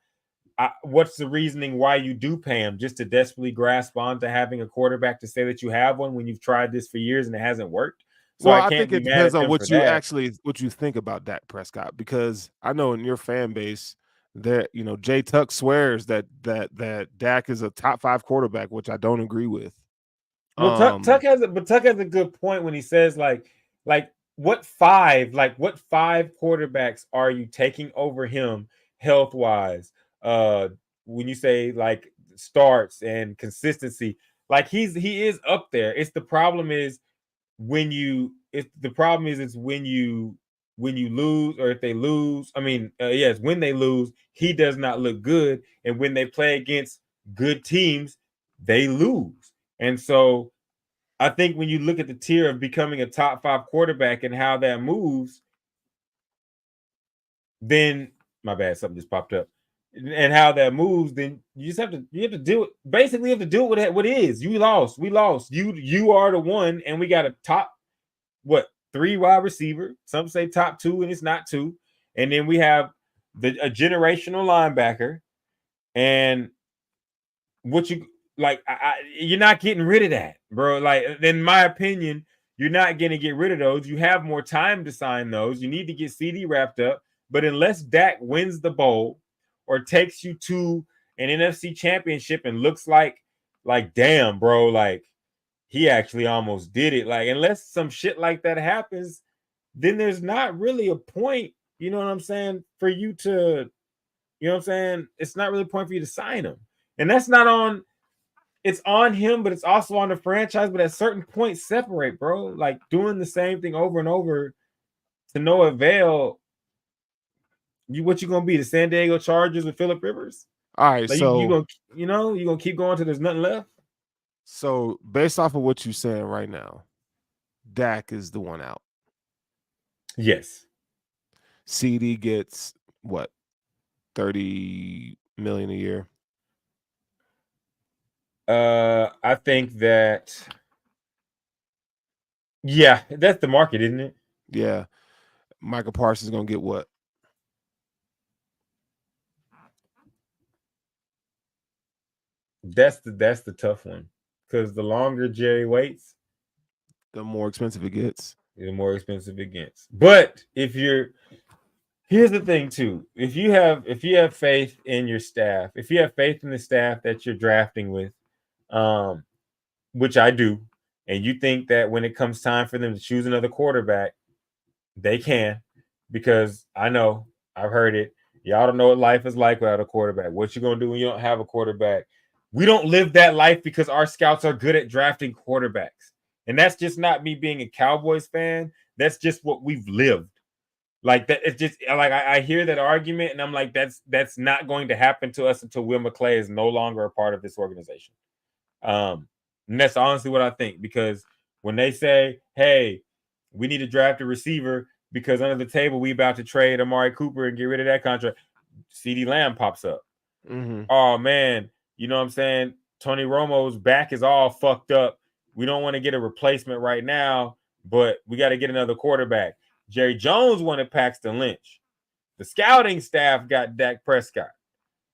what's the reasoning why you do pay him? Just to desperately grasp on to having a quarterback to say that you have one when you've tried this for years and it hasn't worked? So well, I I can't think be it mad depends at on them for what you that. think about Dak Prescott, because I know in your fan base that, you know, Jay Tuck swears that Dak is a top 5 quarterback, which I don't agree with. Well, Tuck has a good point when he says like what five quarterbacks are you taking over him health wise? When you say like starts and consistency, like he is up there. It's the problem is when you it's when you lose, or if they lose. I mean, yes, when they lose, he does not look good, and when they play against good teams, they lose. And so I think when you look at the tier of becoming a top 5 quarterback and how that moves, then my bad, something just popped up. And how that moves, then you have to do it. Basically, you have to do it with what is. We lost. You are the one, and we got a top 3 wide receiver. Some say top 2, and it's not 2. And then we have a generational linebacker, and what you like, you're not getting rid of that, bro. Like, in my opinion, you're not going to get rid of those. You have more time to sign those. You need to get CD wrapped up. But unless Dak wins the bowl or takes you to an NFC championship and looks like damn, bro, like he actually almost did it. Like, unless some shit like that happens, then there's not really a point, you know what I'm saying, for you to, you know what I'm saying? It's not really a point for you to sign him. And that's not on, it's on him, but it's also on the franchise. But at certain points, separate, bro. Like doing the same thing over and over to no avail. What you gonna be, the San Diego Chargers with Phillip Rivers? All right, Like you gonna, you gonna keep going till there's nothing left. So based off of what you're saying right now, Dak is the one out. Yes. CD gets what, 30 million a year? I think that, yeah, that's the market, isn't it? Yeah. Michael Parsons gonna get what? That's the tough one, because the longer Jerry waits, the more expensive it gets. The more expensive it gets. But here's the thing too. If you have faith in your staff, if you have faith in the staff that you're drafting with, which I do, and you think that when it comes time for them to choose another quarterback, they can, because I know, I've heard it. Y'all don't know what life is like without a quarterback. What you gonna do when you don't have a quarterback? We don't live that life because our scouts are good at drafting quarterbacks. And that's just not me being a Cowboys fan. That's just what we've lived. Like that, it's just like I hear that argument, and I'm like, that's not going to happen to us until Will McClay is no longer a part of this organization. And that's honestly what I think, because when they say, hey, we need to draft a receiver because under the table we about to trade Amari Cooper and get rid of that contract, CeeDee Lamb pops up. Mm-hmm. Oh man, you know what I'm saying? Tony Romo's back is all fucked up. We don't want to get a replacement right now, but we got to get another quarterback. Jerry Jones wanted Paxton Lynch. The scouting staff got Dak Prescott.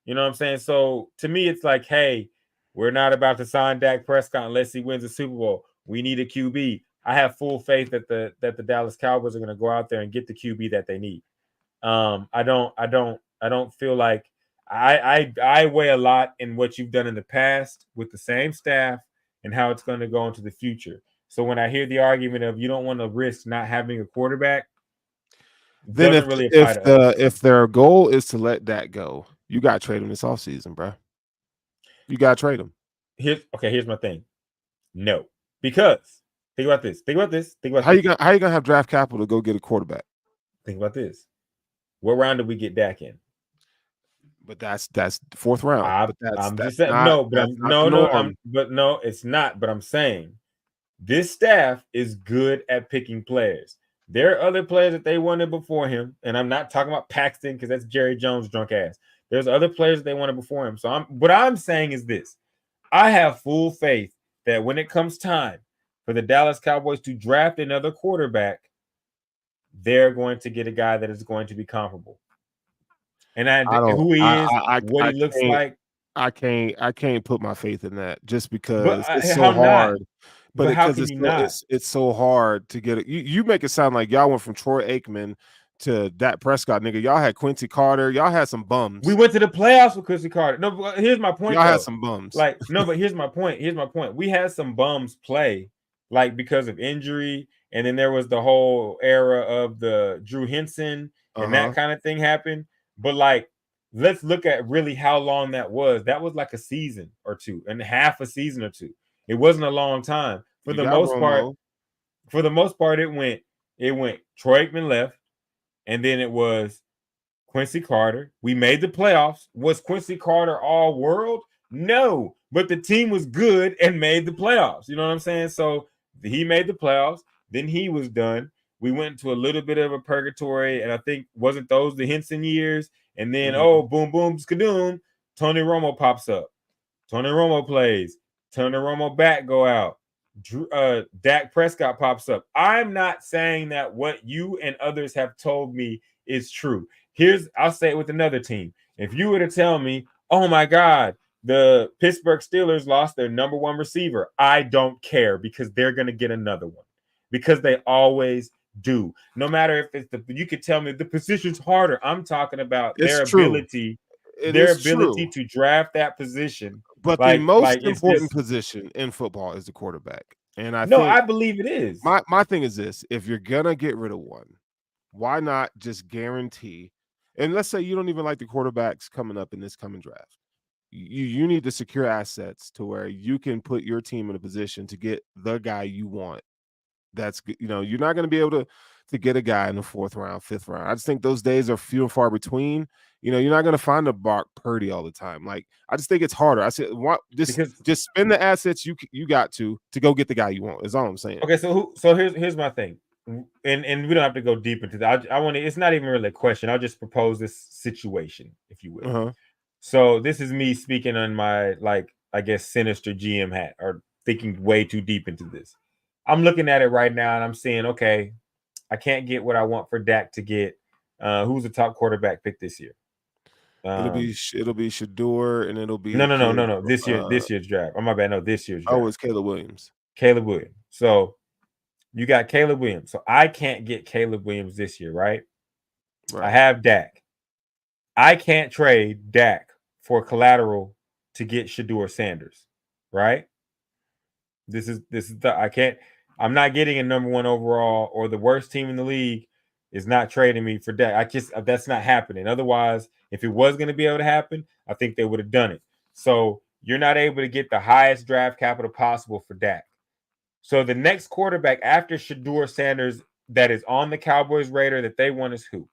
You know what I'm saying? So to me, it's like, hey, we're not about to sign Dak Prescott unless he wins a Super Bowl. We need a QB. I have full faith that the Dallas Cowboys are going to go out there and get the QB that they need. I don't feel like I weigh a lot in what you've done in the past with the same staff and how it's going to go into the future. So when I hear the argument of you don't want to risk not having a quarterback, Then doesn't really apply to us. if their goal is to let Dak go, you got to trade him this offseason, bro. You got to trade him. Here's my thing. No, because think about this. How you gonna have draft capital to go get a quarterback? Think about this. What round did we get Dak in? But that's fourth round. I'm just saying no, but it's not. But I'm saying this staff is good at picking players. There are other players that they wanted before him, and I'm not talking about Paxton because that's Jerry Jones' drunk ass. There's other players that they wanted before him. So what I'm saying is this: I have full faith that when it comes time for the Dallas Cowboys to draft another quarterback, they're going to get a guy that is going to be comparable. And who he is, what he looks like. I can't put my faith in that just because it's so hard. Not? But how can you not? It's so hard to get it. You make it sound like y'all went from Troy Aikman to Dak Prescott, nigga. Y'all had Quincy Carter. Y'all had some bums. We went to the playoffs with Quincy Carter. No, but here's my point. Y'all had some bums. But here's my point. We had some bums play, because of injury, and then there was the whole era of the Drew Henson and that kind of thing happened. But let's look at really how long that was. That was like a season or two, and half a season or two. It wasn't a long time. For the most part, it went Troy Aikman left, and then it was Quincy Carter. We made the playoffs. Was Quincy Carter all world? No, but the team was good and made the playoffs. You know what I'm saying? So he made the playoffs. Then he was done. We went to a little bit of a purgatory, and I think wasn't those the Henson years? And then boom, boom, skadoom, Tony Romo pops up. Tony Romo plays. Tony Romo back go out. Dak Prescott pops up. I'm not saying that what you and others have told me is true. I'll say it with another team. If you were to tell me, oh my God, the Pittsburgh Steelers lost their number one receiver, I don't care because they're going to get another one because they always do. No matter if you could tell me the position's harder. I'm talking about their ability to draft that position. But the most important position in football is the quarterback. And I believe it is. My thing is this: if you're gonna get rid of one, why not just guarantee? And let's say you don't even like the quarterbacks coming up in this coming draft. You need to secure assets to where you can put your team in a position to get the guy you want. That's you're not going to be able to get a guy in the fourth round, fifth round. I just think those days are few and far between. You're not going to find a Brock Purdy all the time. I just think it's harder. I said, just spend the assets you got to go get the guy you want. Is all I'm saying. Okay, so here's my thing, and we don't have to go deep into that. I want to. It's not even really a question. I'll just propose this situation, if you will. So this is me speaking on my I guess sinister GM hat, or thinking way too deep into this. I'm looking at it right now and I'm saying, okay, I can't get what I want for Dak to get. Who's the top quarterback pick this year? It'll be Shador, and it'll be no. This year's draft. Oh my bad. No, this year's draft. Oh, it's Caleb Williams. So you got Caleb Williams. So I can't get Caleb Williams this year, right? I have Dak. I can't trade Dak for collateral to get Shador Sanders, right? I'm not getting a number one overall, or the worst team in the league is not trading me for Dak. That's not happening. Otherwise, if it was going to be able to happen, I think they would have done it. So you're not able to get the highest draft capital possible for Dak. So the next quarterback after Shador Sanders that is on the Cowboys radar that they want is who?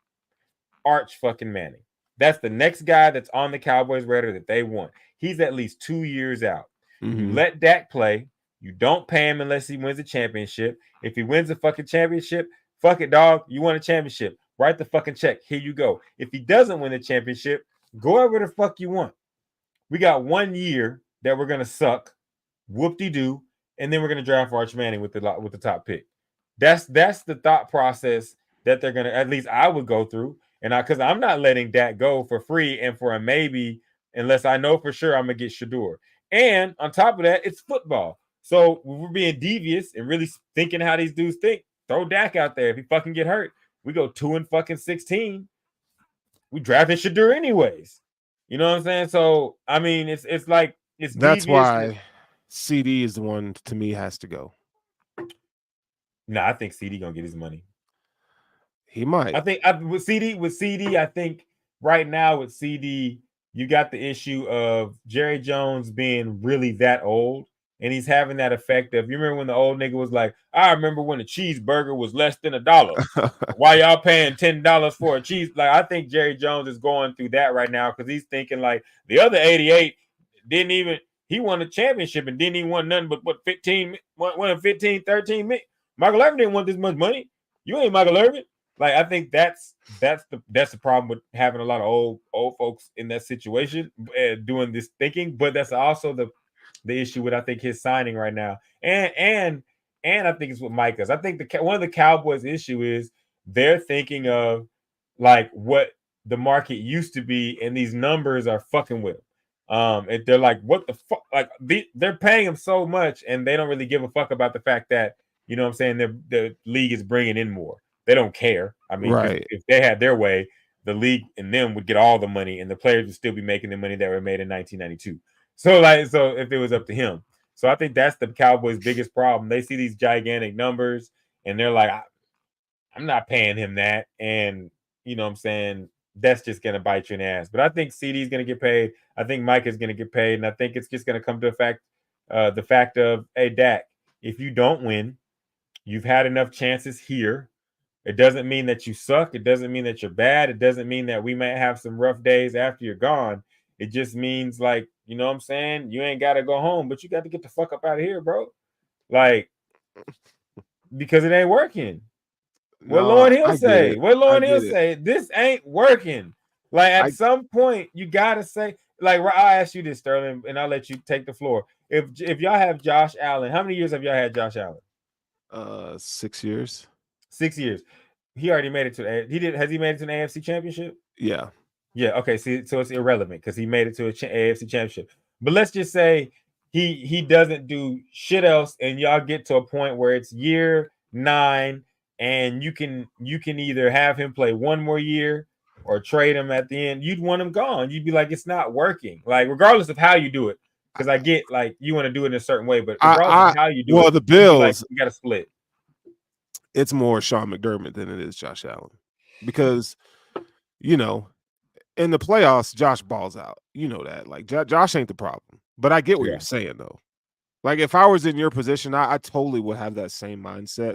Arch fucking Manning. That's the next guy that's on the Cowboys radar that they want. He's at least 2 years out. You let Dak play. You don't pay him unless he wins a championship. If he wins a fucking championship, fuck it, dog. You won a championship. Write the fucking check. Here you go. If he doesn't win a championship, go wherever the fuck you want. We got 1 year that we're gonna suck, whoop-de-doo, and then we're gonna draft Arch Manning with the top pick. That's the thought process that they're gonna. At least I would go through, and because I'm not letting Dak go for free and for a maybe unless I know for sure I'm gonna get Shador. And on top of that, it's football. So we're being devious and really thinking how these dudes think. Throw Dak out there. If he fucking get hurt, we go 2-16. We drafted Shador anyways. You know what I'm saying? So I mean, it's that's devious. Why CD is the one to me has to go. No, I think CD gonna get his money. He might. I think with CD, I think right now with CD, you got the issue of Jerry Jones being really that old, and he's having that effect of, you remember when the old nigga was like, I remember when a cheeseburger was less than $1. Why y'all paying $10 for a cheese? Like, I think Jerry Jones is going through that right now because he's thinking like the other 88 didn't even, he won a championship and didn't even want nothing but what 15, 13. Michael Irvin didn't want this much money. You ain't Michael Irvin. Like, I think that's the problem with having a lot of old folks in that situation doing this thinking. But that's also the issue with, I think, his signing right now, and I think it's with Micah's. I think one of the Cowboys' issue is they're thinking of like what the market used to be, and these numbers are fucking with them. And they're like, what the fuck? Like they're paying him so much, and they don't really give a fuck about the fact that, you know what I'm saying, the league is bringing in more. They don't care. I mean, Right. if they had their way, the league and them would get all the money, and the players would still be making the money that were made in 1992. So if it was up to him. So I think that's the Cowboys' biggest problem. They see these gigantic numbers, and they're like, I'm not paying him that. And, you know what I'm saying, that's just going to bite you in the ass. But I think CD is going to get paid. I think Mike is going to get paid. And I think it's just going to come to the fact of, hey, Dak, if you don't win, you've had enough chances here. It doesn't mean that you suck. It doesn't mean that you're bad. It doesn't mean that we might have some rough days after you're gone. It just means, like, you know what I'm saying? You ain't got to go home, but you got to get the fuck up out of here, bro. Like, because it ain't working. What Lauren Hill say? What Lauren Hill say? This ain't working. Like, at some point, you gotta say, like, I'll ask you this, Sterling, and I'll let you take the floor. If y'all have Josh Allen, how many years have y'all had Josh Allen? 6 years. 6 years. He already made it to has he made it to an AFC championship? Yeah. Yeah. Okay. See, so it's irrelevant because he made it to an AFC championship. But let's just say he doesn't do shit else, and y'all get to a point where it's year 9. And you can either have him play one more year or trade him at the end. You'd want him gone. You'd be like, it's not working. Like, regardless of how you do it, because I get, like, you want to do it in a certain way, but regardless of how you do it, the Bills, like, you got to split. It's more Sean McDermott than it is Josh Allen, because, you know, in the playoffs, Josh balls out. You know that. Like, Josh ain't the problem. But I get what you're saying, though. Like, if I was in your position, I totally would have that same mindset.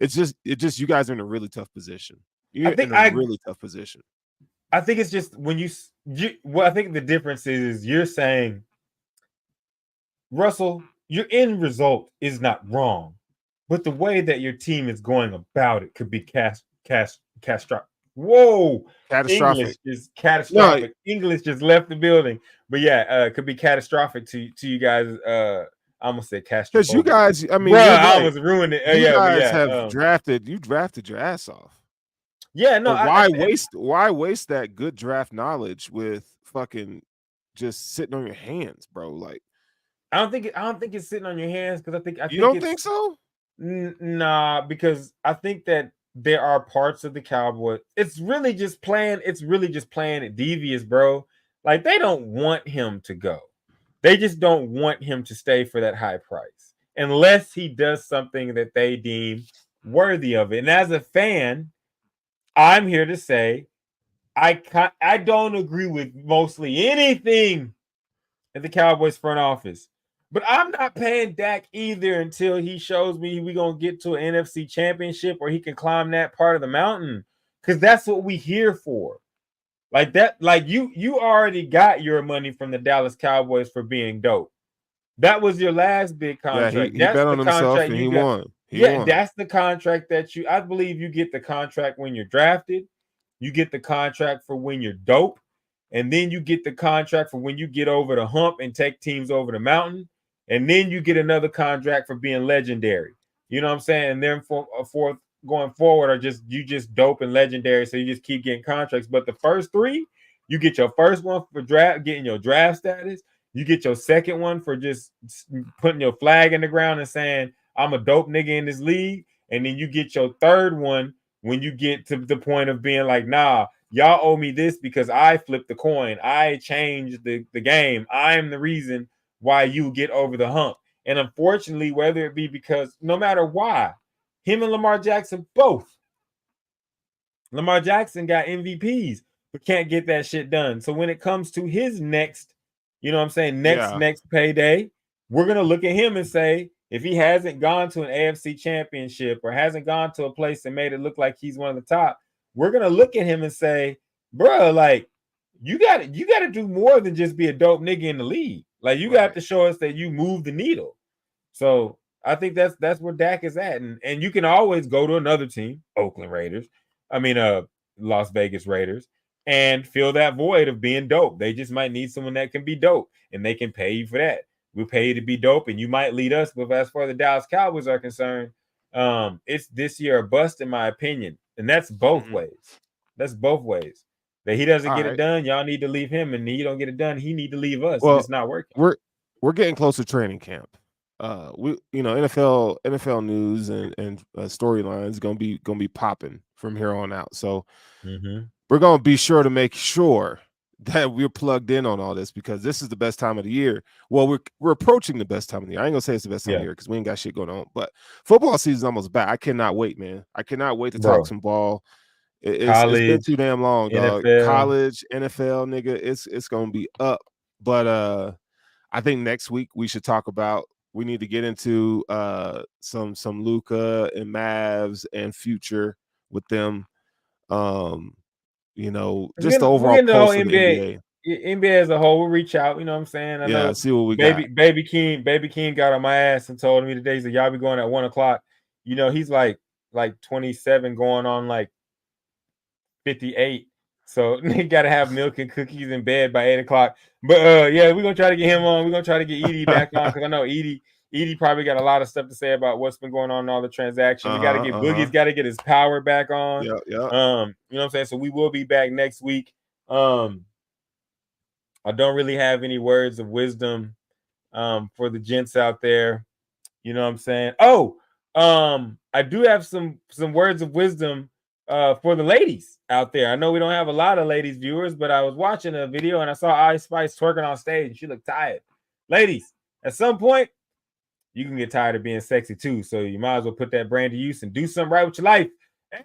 It's just you guys are in a really tough position. You're in a really tough position. I think it's just when I think the difference is you're saying, Russell, your end result is not wrong, but the way that your team is going about it could be catastrophic. Whoa, catastrophic. English is catastrophic. No, English just left the building, but yeah, it could be catastrophic to you guys. I almost said catastrophic. Because you guys, I mean, I almost ruined it. You guys have drafted your ass off. Yeah, no. Why waste that good draft knowledge with fucking just sitting on your hands, bro? Like, I don't think it's sitting on your hands, because you don't think so? Nah, because I think that there are parts of the Cowboys. It's really just playing it devious, bro. Like, they don't want him to go. They just don't want him to stay for that high price unless he does something that they deem worthy of it. And as a fan, I'm here to say I don't agree with mostly anything at the Cowboys front office. But I'm not paying Dak either until he shows me we're going to get to an NFC championship or he can climb that part of the mountain, because that's what we here for. Like that, like you already got your money from the Dallas Cowboys for being dope. That was your last big contract. Yeah, he bet on himself and he won. He won. That's the contract that I believe you get the contract when you're drafted. You get the contract for when you're dope. And then you get the contract for when you get over the hump and take teams over the mountain. And then you get another contract for being legendary. You know what I'm saying? And then for going forward are just dope and legendary, so you just keep getting contracts. But the first 3, you get your first one for getting your draft status. You get your second one for just putting your flag in the ground and saying, I'm a dope nigga in this league. And then you get your third one when you get to the point of being like, nah, y'all owe me this because I flipped the coin. I changed the game. I am the reason why you get over the hump. And unfortunately, whether it be because no matter why, Him and Lamar Jackson both. Lamar Jackson got MVPs, but can't get that shit done. So when it comes to his next, you know what I'm saying, next payday, we're going to look at him and say, if he hasn't gone to an AFC championship or hasn't gone to a place that made it look like he's one of the top, we're going to look at him and say, bro, like, you got to do more than just be a dope nigga in the league. Like, you got to show us that you move the needle. So I think that's where Dak is at. And you can always go to another team, Las Vegas Raiders, and fill that void of being dope. They just might need someone that can be dope, and they can pay you for that. We'll pay you to be dope, and you might lead us. But as far as the Dallas Cowboys are concerned, it's this year a bust, in my opinion. And that's both ways. That's both ways. That he doesn't get it done, y'all need to leave him, and he don't get it done, he need to leave us. Well, it's not working. We're getting close to training camp. NFL news and storylines gonna be popping from here on out. So we're gonna be sure to make sure that we're plugged in on all this, because this is the best time of the year. Well, we're approaching the best time of the year. I ain't gonna say it's the best time of the year because we ain't got shit going on, but football season's almost back. I cannot wait, man. I cannot wait to talk some ball. It's been too damn long, dog. NFL. College, NFL, nigga, it's gonna be up. But I think next week we should talk about. We need to get into some Luka and Mavs and future with them. Just the overall pulse of the NBA. NBA as a whole, we'll reach out. You know what I'm saying? I know see what we got. Baby King got on my ass and told me today that y'all be going at 1:00. You know, he's like 27 going on like 58. So they gotta have milk and cookies in bed by 8:00. But we're gonna try to get him on. We're gonna try to get Edie back on, because I know Edie probably got a lot of stuff to say about what's been going on in all the transactions. We gotta get Boogie's got to get his power back on. Yeah. You know what I'm saying? So we will be back next week. I don't really have any words of wisdom for the gents out there. You know what I'm saying? I do have some words of wisdom for the ladies out there. I know we don't have a lot of ladies viewers, but I was watching a video and I saw Ice Spice twerking on stage. She looked tired. Ladies, at some point, you can get tired of being sexy too. So you might as well put that brain to use and do something right with your life.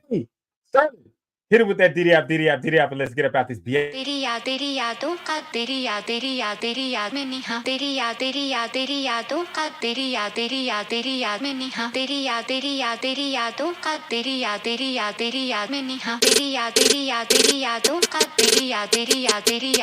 Hey, start it. Hit it with that diddy up, and let's get up out this BS. तेरी यादों का तेरी याद में निहा तेरी यादों का तेरी याद में निहा तेरी यादों का तेरी याद में निहा तेरी यादों का तेरी याद में निहा तेरी